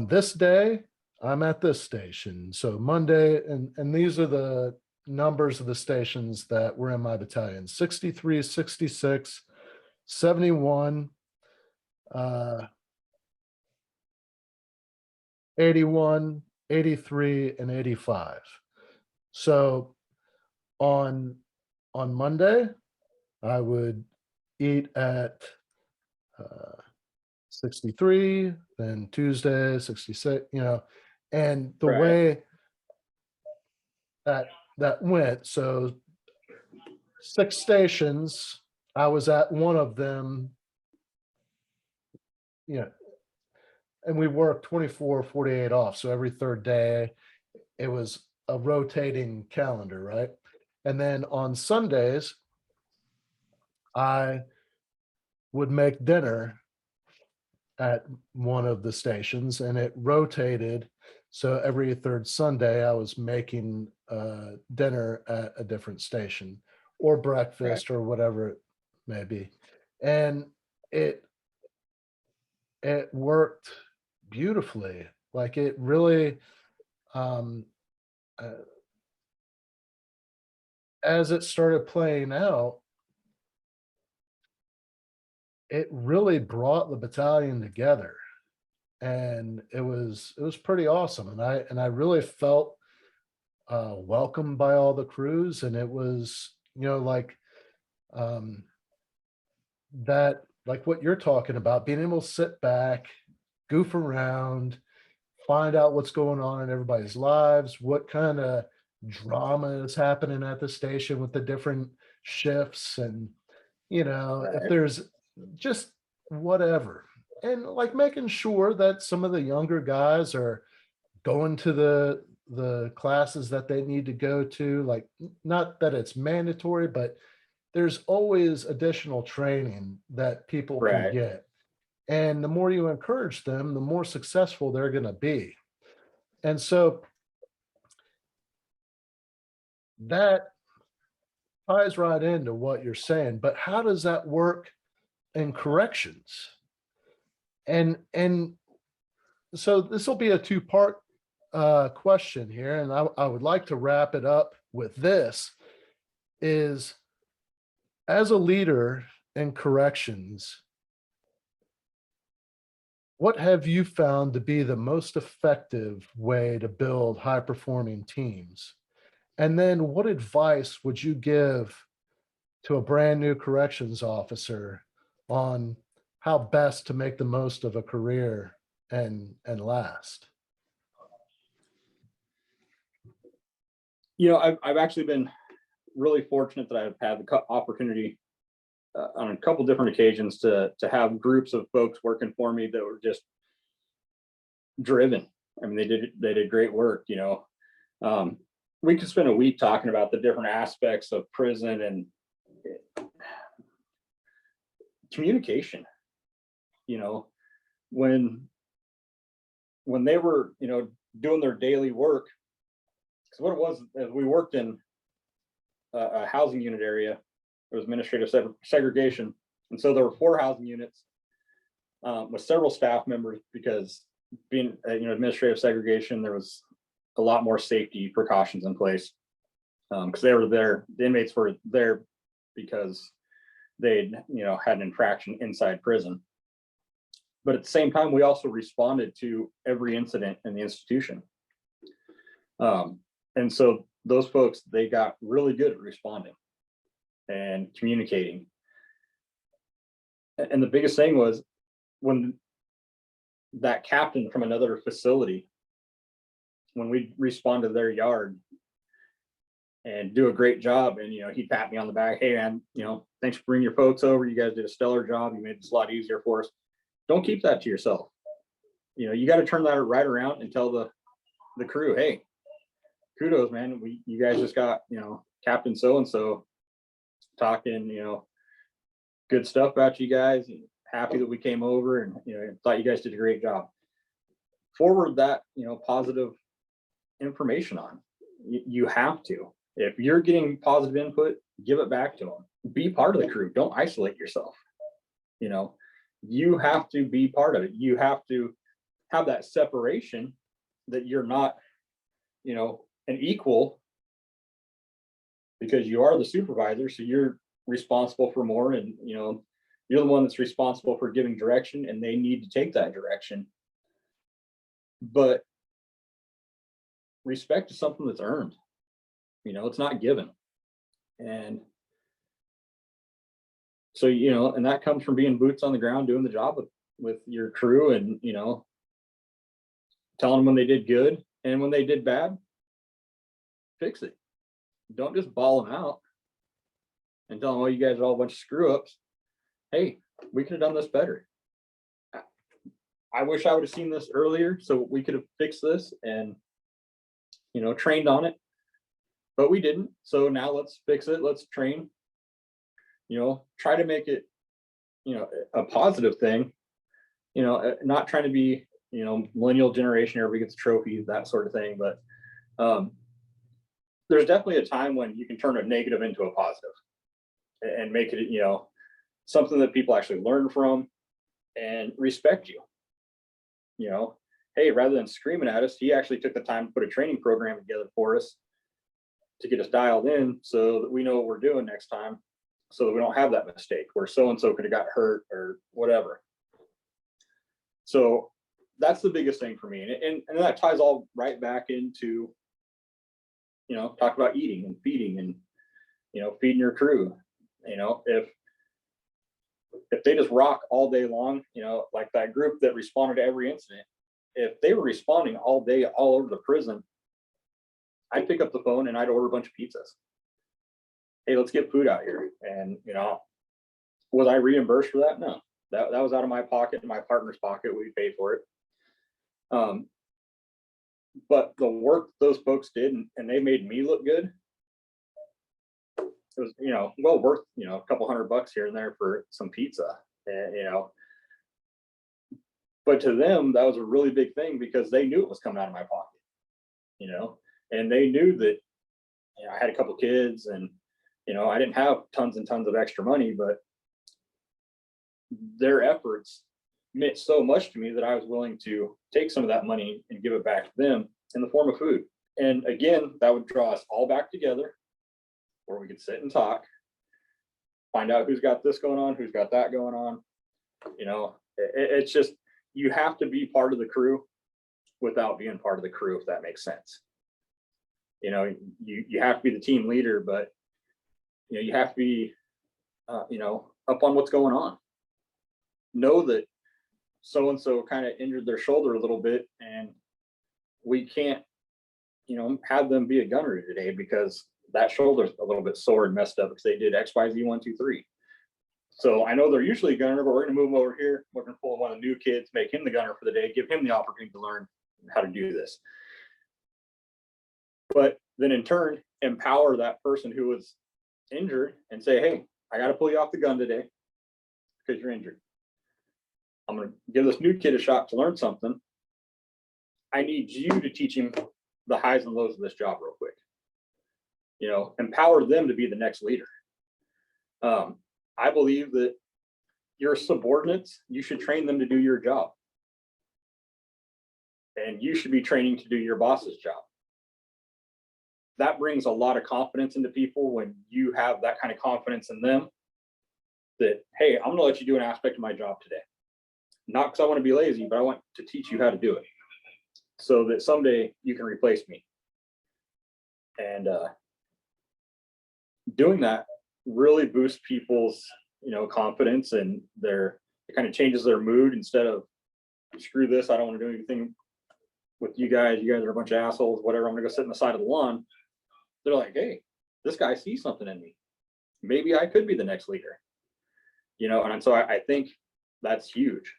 A: this day, I'm at this station. So Monday, and these are the numbers of the stations that were in my battalion: 63, 66, 71, 81, 83, and 85. So on Monday, I would eat at 63, then Tuesday 66, and the
B: Right.
A: way that went. So 6 stations, I was at one of them, and we worked 24, 48 off. So every third day, it was a rotating calendar, right? And then on Sundays, I would make dinner at one of the stations, and it rotated. So every third Sunday, I was making dinner at a different station, or
B: Right.
A: breakfast, or whatever it may be. And it it worked beautifully. Like, it really, um, uh, as it started playing out, it really brought the battalion together, and it was pretty awesome. And I really felt welcomed by all the crews, and it was, like, um, that, like what you're talking about, being able to sit back, goof around, find out what's going on in everybody's lives, what kind of drama is happening at the station with the different shifts, and if
B: Right.
A: there's just whatever. And like making sure that some of the younger guys are going to the classes that they need to go to, like, not that it's mandatory, but there's always additional training that people can
B: Right.
A: get. And the more you encourage them, the more successful they're going to be. And so that ties right into what you're saying. But how does that work in corrections? And so this will be a two-part question here, and I would like to wrap it up with this: is, as a leader in corrections, what have you found to be the most effective way to build high-performing teams? And then what advice would you give to a brand new corrections officer on how best to make the most of a career and last?
B: I've actually been really fortunate that I've had the opportunity on a couple different occasions to have groups of folks working for me that were just driven. I mean, they did great work. Um, we could spend a week talking about the different aspects of prison and communication. You know, when when they were doing their daily work, because what it was, we worked in a housing unit area. There was administrative segregation, and so there were 4 housing units with several staff members, because being administrative segregation, there was a lot more safety precautions in place, because they were there. The inmates were there because they'd had an infraction inside prison. But at the same time, we also responded to every incident in the institution. And so those folks, they got really good at responding and communicating. And the biggest thing was when that captain from another facility, when we respond to their yard and do a great job, and he'd pat me on the back, hey man, thanks for bringing your folks over, you guys did a stellar job, you made this a lot easier for us. Don't keep that to yourself. You got to turn that right around and tell the crew, hey, kudos man, you guys just got Captain so and so talking good stuff about you guys, and happy that we came over, and thought you guys did a great job. Forward that positive information on. You have to. If you're getting positive input, give it back to them. Be part of the crew. Don't isolate yourself. You have to be part of it. You have to have that separation, that you're not an equal, because you are the supervisor, so you're responsible for more, and you're the one that's responsible for giving direction, and they need to take that direction. But respect is something that's earned. It's not given. And so and that comes from being boots on the ground, doing the job with your crew, and telling them when they did good, and when they did bad, fix it. Don't just ball them out and tell them, oh, you guys are all a bunch of screw ups. Hey, we could have done this better. I wish I would have seen this earlier, so we could have fixed this and trained on it, but we didn't. So now let's fix it. Let's train. Try to make it a positive thing, not trying to be, millennial generation, everybody gets trophies, that sort of thing. But there's definitely a time when you can turn a negative into a positive and make it, something that people actually learn from and respect you. Hey, rather than screaming at us, he actually took the time to put a training program together for us to get us dialed in so that we know what we're doing next time, so that we don't have that mistake where so-and-so could have got hurt or whatever. So that's the biggest thing for me. And that ties all right back into, talk about eating and feeding and, feeding your crew. If they just rock all day long, like that group that responded to every incident, if they were responding all day, all over the prison, I'd pick up the phone and I'd order a bunch of pizzas. Hey, let's get food out here. And, was I reimbursed for that? No, that was out of my pocket and my partner's pocket. We paid for it. But the work those folks did, and they made me look good, it was, well worth, a couple $100 here and there for some pizza. And, but to them, that was a really big thing because they knew it was coming out of my pocket, and they knew that, I had a couple kids and, I didn't have tons and tons of extra money, but their efforts meant so much to me that I was willing to take some of that money and give it back to them in the form of food. And again, that would draw us all back together where we could sit and talk, find out who's got this going on, who's got that going on. It's just, you have to be part of the crew without being part of the crew, if that makes sense. You have to be the team leader, but you have to be, up on what's going on. Know that so-and-so kind of injured their shoulder a little bit, and we can't, have them be a gunner today because that shoulder's a little bit sore and messed up because they did X, Y, Z, 1, 2, 3. So I know they're usually a gunner, but we're going to move them over here. We're going to pull one of the new kids, make him the gunner for the day, give him the opportunity to learn how to do this. But then in turn, empower that person who was injured and say, hey, I got to pull you off the gun today because you're injured. I'm going to give this new kid a shot to learn something. I need you to teach him the highs and lows of this job real quick. Empower them to be the next leader. I believe that your subordinates, you should train them to do your job. And you should be training to do your boss's job. That brings a lot of confidence into people when you have that kind of confidence in them that, hey, I'm going to let you do an aspect of my job today. Not because I want to be lazy, but I want to teach you how to do it so that someday you can replace me. And doing that really boosts people's, confidence, and it kind of changes their mood. Instead of, screw this, I don't want to do anything with you guys. You guys are a bunch of assholes, whatever. I'm going to go sit on the side of the lawn. They're like, hey, this guy sees something in me. Maybe I could be the next leader. And so I think that's huge.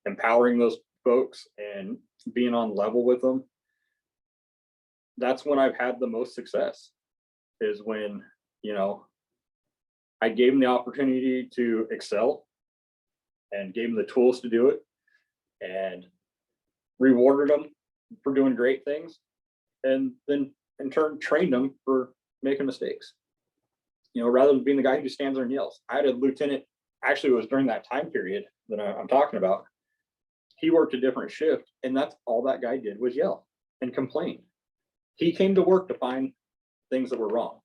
B: Empowering those folks and being on level with them. That's when I've had the most success, is when, I gave them the opportunity to excel and gave them the tools to do it and rewarded them for doing great things. And then in turn, trained them for making mistakes, rather than being the guy who just stands there and yells. I had a lieutenant, actually it was during that time period that I'm talking about. He worked a different shift, and that's all that guy did was yell and complain. He came to work to find things that were wrong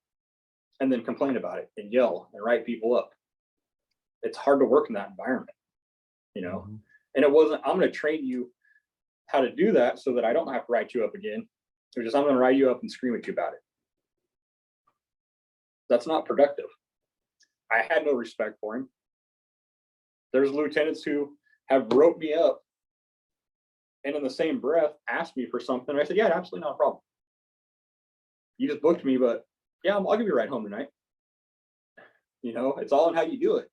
B: and then complain about it and yell and write people up. It's hard to work in that environment,
A: Mhm.
B: And it wasn't, I'm going to train you how to do that so that I don't have to write you up again. Or just, I'm going to write you up and scream at you about it. That's not productive. I had no respect for him. There's lieutenants who have wrote me up and in the same breath asked me for something. I said, yeah, absolutely not a problem. You just booked me, but yeah, I'll give you a ride home tonight. It's all in how you do it.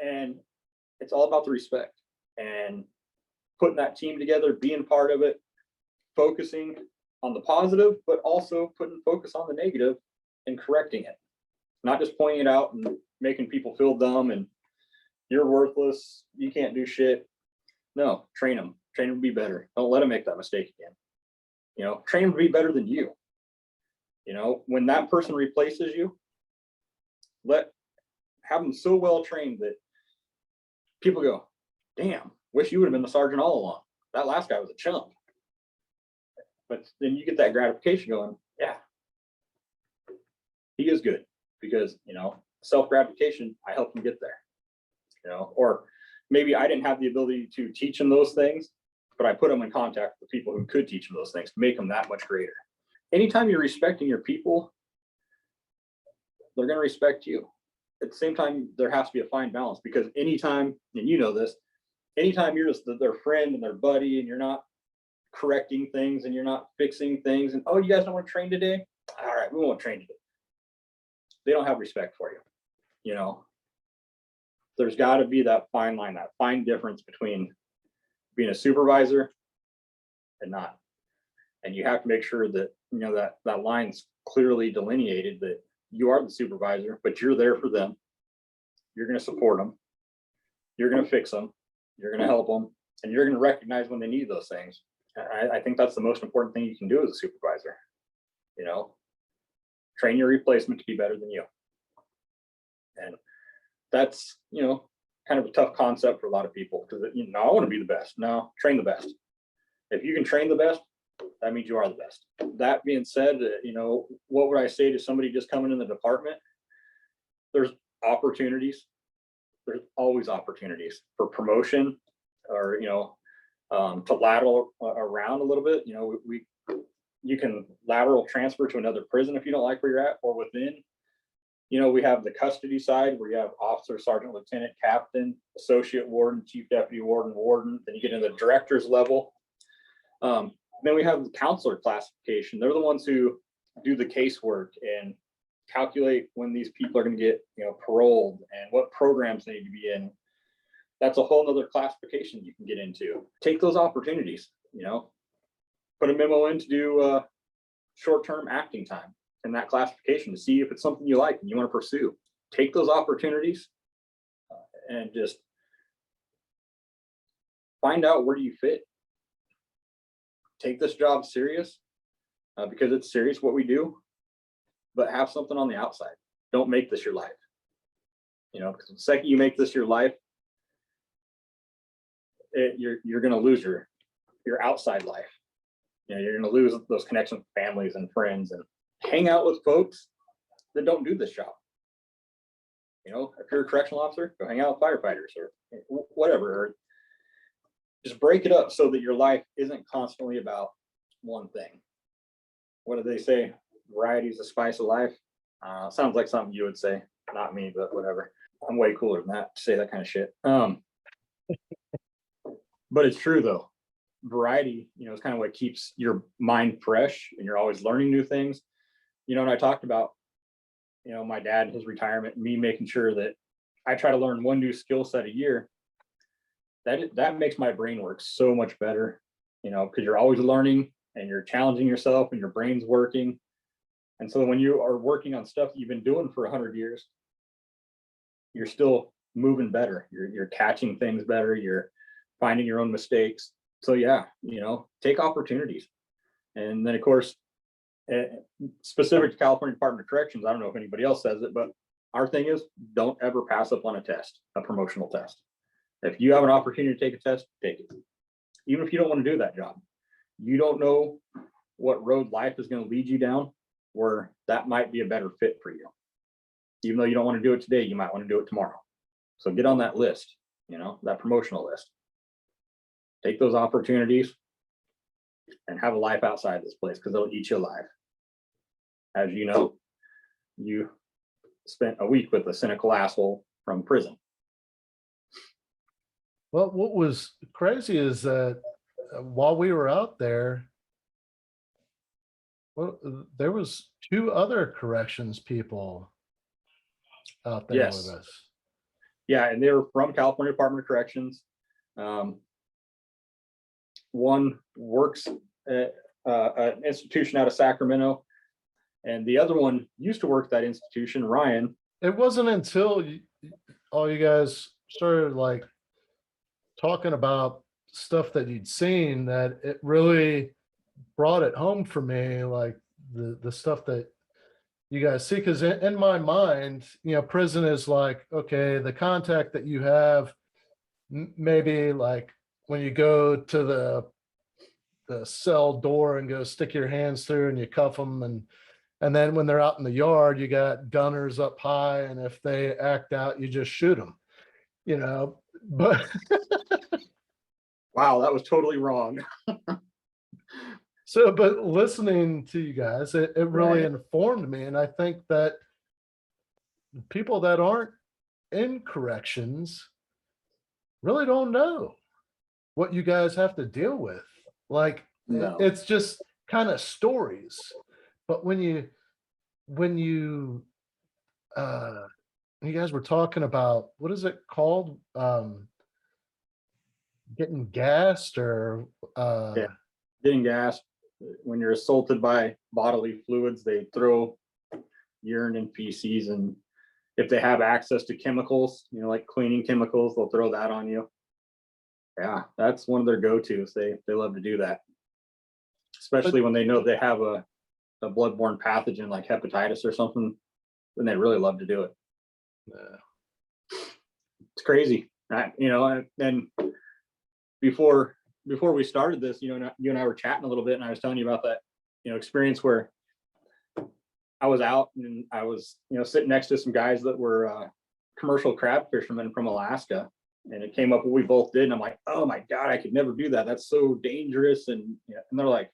B: And it's all about the respect and putting that team together, being part of it, focusing on the positive, but also putting focus on the negative and correcting it. not just pointing it out and making people feel dumb and you're worthless, you can't do shit. No, train them to be better. Don't let them make that mistake again. You know, train them to be better than you. You know, when that person replaces you, have them so well trained that people go, damn, wish you would have been the sergeant all along. That last guy was a chump. But then you get that gratification going, yeah, he is good, because, you know, self-gratification, I helped him get there, you know. Or maybe I didn't have the ability to teach him those things, but I put him in contact with people who could teach him those things to make them that much greater. Anytime you're respecting your people, they're going to respect you. At the same time, there has to be a fine balance, because anytime, and you know this, anytime you're just their friend and their buddy, and you're not correcting things and you're not fixing things, and, oh, you guys don't want to train today? All right, we won't train today. They don't have respect for you. You know, there's got to be that fine line, that fine difference between being a supervisor and not. And you have to make sure that, you know, that line's clearly delineated, that you are the supervisor, but you're there for them. You're going to support them. You're going to fix them. You're going to help them, and you're going to recognize when they need those things. I think that's the most important thing you can do as a supervisor. You know, train your replacement to be better than you. And that's, you know, kind of a tough concept for a lot of people, because, you know, I want to be the best. No, train the best. If you can train the best, that means you are the best. That being said, you know, what would I say to somebody just coming in the department? There's opportunities. There's always opportunities for promotion, or, you know, to lateral around a little bit. You know, you can lateral transfer to another prison if you don't like where you're at, or within. You know, we have the custody side where you have officer, sergeant, lieutenant, captain, associate warden, chief deputy warden, warden. Then you get into the director's level. Then we have the counselor classification. They're the ones who do the casework and calculate when these people are going to get, you know, paroled and what programs they need to be in. That's a whole nother classification you can get into. Take those opportunities, you know, put a memo in to do short-term acting time in that classification to see if it's something you like and you want to pursue. Take those opportunities and just find out where you fit. Take this job serious, because it's serious what we do, but have something on the outside. Don't make this your life. You know, because the second you make this your life, you're going to lose your outside life. You know, you're going to lose those connections with families and friends, and hang out with folks that don't do this job. You know, if you're a correctional officer, go hang out with firefighters or whatever. Or just break it up so that your life isn't constantly about one thing. What do they say? Variety is the spice of life. Sounds like something you would say, not me, but whatever. I'm way cooler than that to say that kind of shit. But it's true though. Variety, you know, is kind of what keeps your mind fresh, and you're always learning new things. You know, and I talked about, you know, my dad, his retirement, me making sure that I try to learn one new skill set a year. That makes my brain work so much better, you know, because you're always learning and you're challenging yourself and your brain's working. And so when you are working on stuff you've been doing for 100 years, you're still moving better. You're catching things better. You're finding your own mistakes. So yeah, you know, take opportunities. And then of course, specific to California Department of Corrections, I don't know if anybody else says it, but our thing is, don't ever pass up on a test, a promotional test. If you have an opportunity to take a test, take it. Even if you don't want to do that job, you don't know what road life is going to lead you down, where that might be a better fit for you. Even though you don't want to do it today, you might want to do it tomorrow. So get on that list, you know, that promotional list. Take those opportunities and have a life outside this place, because they'll eat you alive. As you know, you spent a week with a cynical asshole from prison.
A: Well, what was crazy is that while we were out there, well, there was 2 other corrections people out there with us.
B: Yeah, and they were from California Department of Corrections. One works at an institution out of Sacramento. And the other one used to work at that institution, Ryan.
A: It wasn't until all you guys started like talking about stuff that you'd seen that it really brought it home for me, like the stuff that you guys see. Because in my mind, prison is like, okay, the contact that you have, maybe like when you go to the cell door and go stick your hands through and you cuff them, and then when they're out in the yard, you got gunners up high, and if they act out, you just shoot them, but
B: Wow, that was totally wrong.
A: so, but listening to you guys, it really
B: Right.
A: informed me. And I think that people that aren't in corrections really don't know what you guys have to deal with. Like,
B: No.
A: it's just kind of stories. But when you guys were talking about, what is it called? Getting gassed or
B: Yeah. Getting gassed. When you're assaulted by bodily fluids, they throw urine and feces, and if they have access to chemicals, like cleaning chemicals, they'll throw that on you. Yeah, that's one of their go-tos. They love to do that, especially when they know they have a bloodborne pathogen like hepatitis or something. Then they really love to do it. It's crazy. And before we started this, you and I were chatting a little bit, and I was telling you about that, experience where I was out and I was, sitting next to some guys that were commercial crab fishermen from Alaska, and it came up what we both did, and I'm like, oh my God, I could never do that. That's so dangerous. And they're like,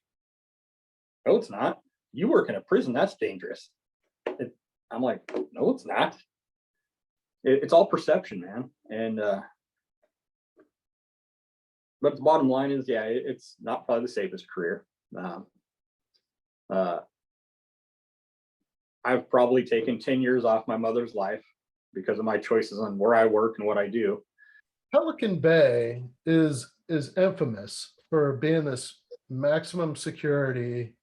B: no, it's not. You work in a prison. That's dangerous. I'm like, no, it's not. It's all perception, man. And but the bottom line is, yeah, it's not probably the safest career. I've probably taken 10 years off my mother's life because of my choices on where I work and what I do.
A: Pelican Bay is infamous for being this maximum security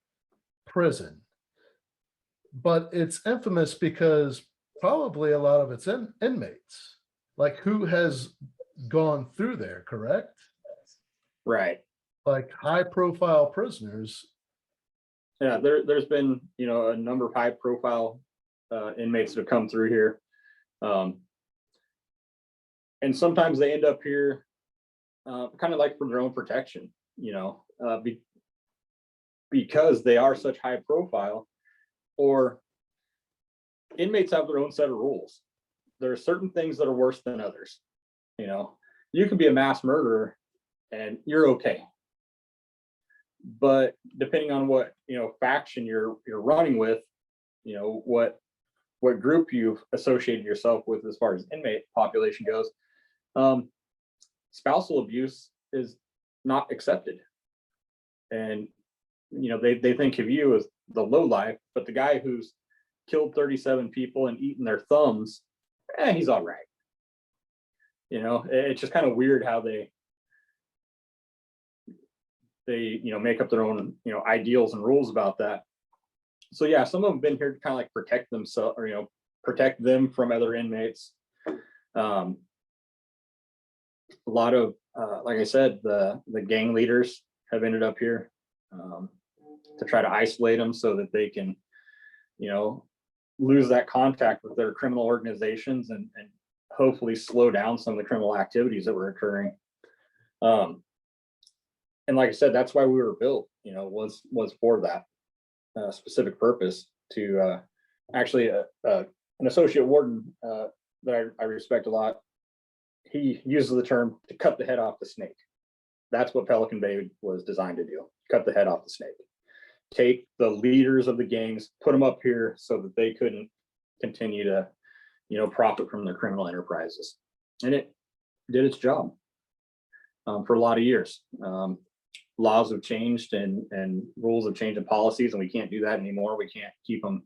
A: prison, but it's infamous because probably a lot of its inmates, like who has gone through there, correct?
B: Right.
A: Like high profile prisoners.
B: Yeah, there's been, a number of high profile inmates that have come through here. And sometimes they end up here kind of like for their own protection, because they are such high profile, or inmates have their own set of rules. There are certain things that are worse than others. You can be a mass murderer and you're okay. But depending on what, faction you're running with, what group you've associated yourself with as far as inmate population goes, spousal abuse is not accepted. And, they think of you as the low life, but the guy who's killed 37 people and eaten their thumbs, he's all right. It's just kind of weird how they make up their own, ideals and rules about that. So yeah, some of them have been here to kind of like protect themselves, or, protect them from other inmates. A lot of, like I said, the gang leaders have ended up here to try to isolate them so that they can, lose that contact with their criminal organizations and hopefully slow down some of the criminal activities that were occurring. And like I said, that's why we were built, was for that specific purpose to actually an associate warden that I respect a lot. He uses the term to cut the head off the snake. That's what Pelican Bay was designed to do. Cut the head off the snake. Take the leaders of the gangs, put them up here so that they couldn't continue to, profit from their criminal enterprises. And it did its job for a lot of years. Laws have changed and rules have changed and policies, and we can't do that anymore. We can't keep them,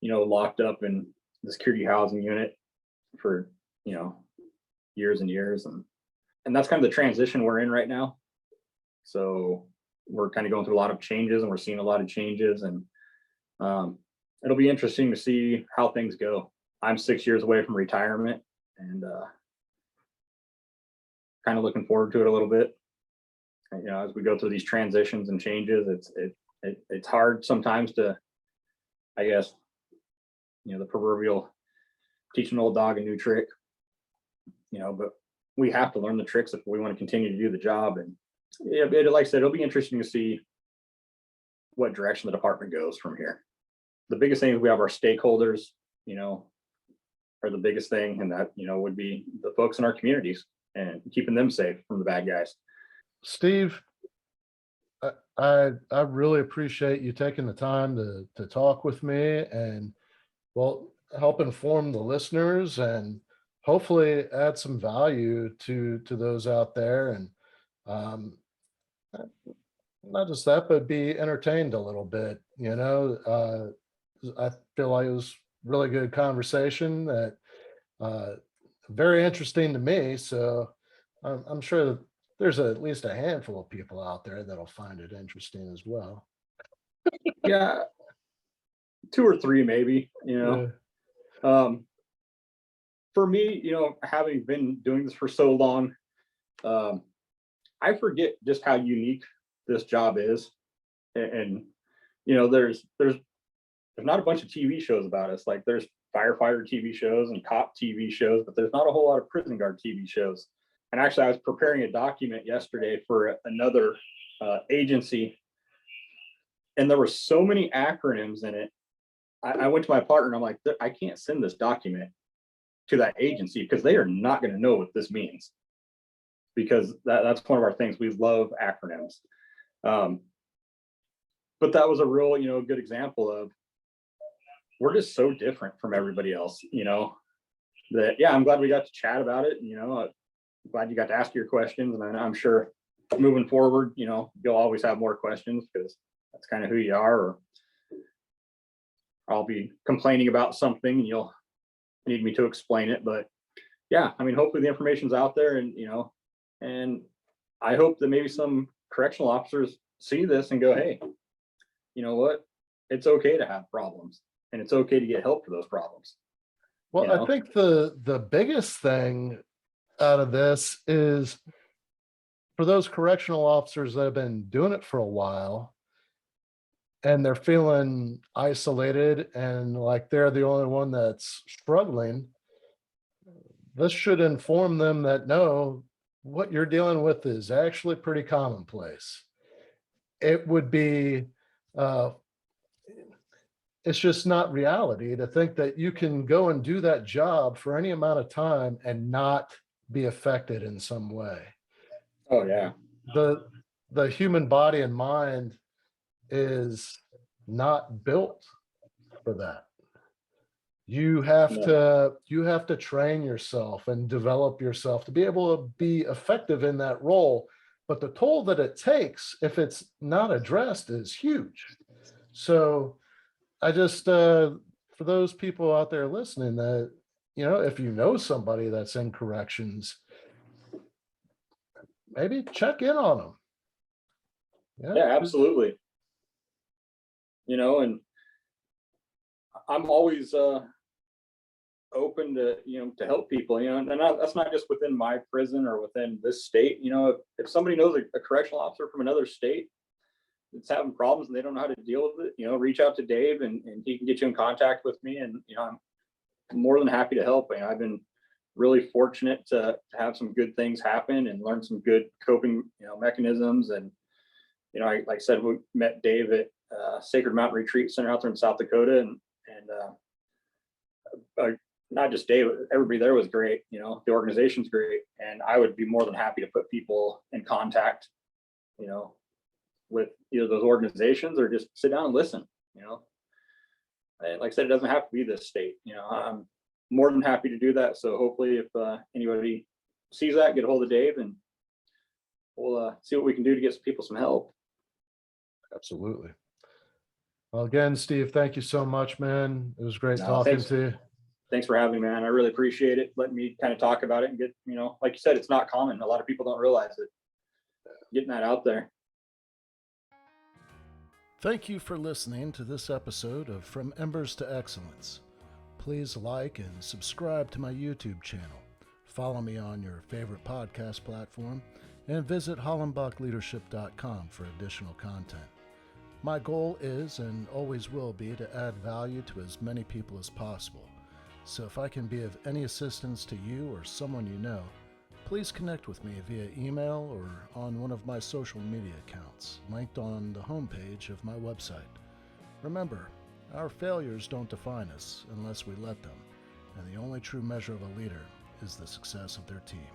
B: locked up in the security housing unit for, years and years. And that's kind of the transition we're in right now. So we're kind of going through a lot of changes, and we're seeing a lot of changes. And It'll be interesting to see how things go. I'm 6 years away from retirement, and kind of looking forward to it a little bit. You know, as we go through these transitions and changes, it's hard sometimes to, I guess, you know, the proverbial teach an old dog a new trick, you know, but we have to learn the tricks if we want to continue to do the job. And yeah, like I said, it'll be interesting to see what direction the department goes from here. The biggest thing is we have our stakeholders, you know, are the biggest thing, and that, you know, would be the folks in our communities and keeping them safe from the bad guys.
A: Steve, I really appreciate you taking the time to talk with me and, well, help inform the listeners and hopefully add some value to those out there. And not just that, but be entertained a little bit, you know. I feel like it was really good conversation that very interesting to me. So I'm sure that there's at least a handful of people out there that'll find it interesting as well.
B: Yeah, 2 or 3 maybe, you know.
A: Yeah.
B: For me, you know, having been doing this for so long, I forget just how unique this job is. And you know, there's not a bunch of TV shows about us. Like, there's firefighter TV shows and cop TV shows, but there's not a whole lot of prison guard TV shows. And actually, I was preparing a document yesterday for another agency, and there were so many acronyms in it. I went to my partner and I'm like, I can't send this document to that agency because they are not going to know what this means. Because that's one of our things. We love acronyms. But that was a real, you know, good example of, we're just so different from everybody else, you know, that, yeah, I'm glad we got to chat about it. You know, I'm glad you got to ask your questions. And I'm sure moving forward, you know, you'll always have more questions because that's kind of who you are. Or I'll be complaining about something and you'll need me to explain it. But yeah, I mean, hopefully the information's out there, and, you know, and I hope that maybe some correctional officers see this and go, hey, you know what? It's okay to have problems, and it's okay to get help for those problems.
A: Well,
B: You know?
A: I think the biggest thing out of this is for those correctional officers that have been doing it for a while and they're feeling isolated and like they're the only one that's struggling, this should inform them that no, what you're dealing with is actually pretty commonplace. It would be it's just not reality to think that you can go and do that job for any amount of time and not be affected in some way.
B: Oh yeah.
A: The human body and mind is not built for that. You have to train yourself and develop yourself to be able to be effective in that role. But the toll that it takes, if it's not addressed, is huge. So I just, for those people out there listening, that, you know, if you know somebody that's in corrections, maybe check in on them.
B: Yeah, absolutely. You know, and I'm always open to, you know, to help people, you know, and that's not just within my prison or within this state. You know, if somebody knows a correctional officer from another state that's having problems and they don't know how to deal with it, you know, reach out to Dave and he can get you in contact with me. And, you know, I'm more than happy to help. You know, I've been really fortunate to have some good things happen and learn some good coping, you know, mechanisms. And, you know, like I said, we met Dave at Sacred Mountain Retreat Center out there in South Dakota, and not just Dave, everybody there was great. You know, the organization's great, and I would be more than happy to put people in contact, you know, with either those organizations or just sit down and listen. You know, and like I said, it doesn't have to be this state. You know, I'm more than happy to do that. So hopefully, if anybody sees that, get a hold of Dave, and we'll see what we can do to get some people some help.
A: Absolutely. Well, again, Steve, thank you so much, man. It was great talking to you.
B: Thanks for having me, man. I really appreciate it. Letting me kind of talk about it and get, you know, like you said, it's not common. A lot of people don't realize it. Getting that out there.
A: Thank you for listening to this episode of From Embers to Excellence. Please like and subscribe to my YouTube channel. Follow me on your favorite podcast platform and visit hollenbachleadership.com for additional content. My goal is and always will be to add value to as many people as possible. So if I can be of any assistance to you or someone you know, please connect with me via email or on one of my social media accounts, linked on the homepage of my website. Remember, our failures don't define us unless we let them, and the only true measure of a leader is the success of their team.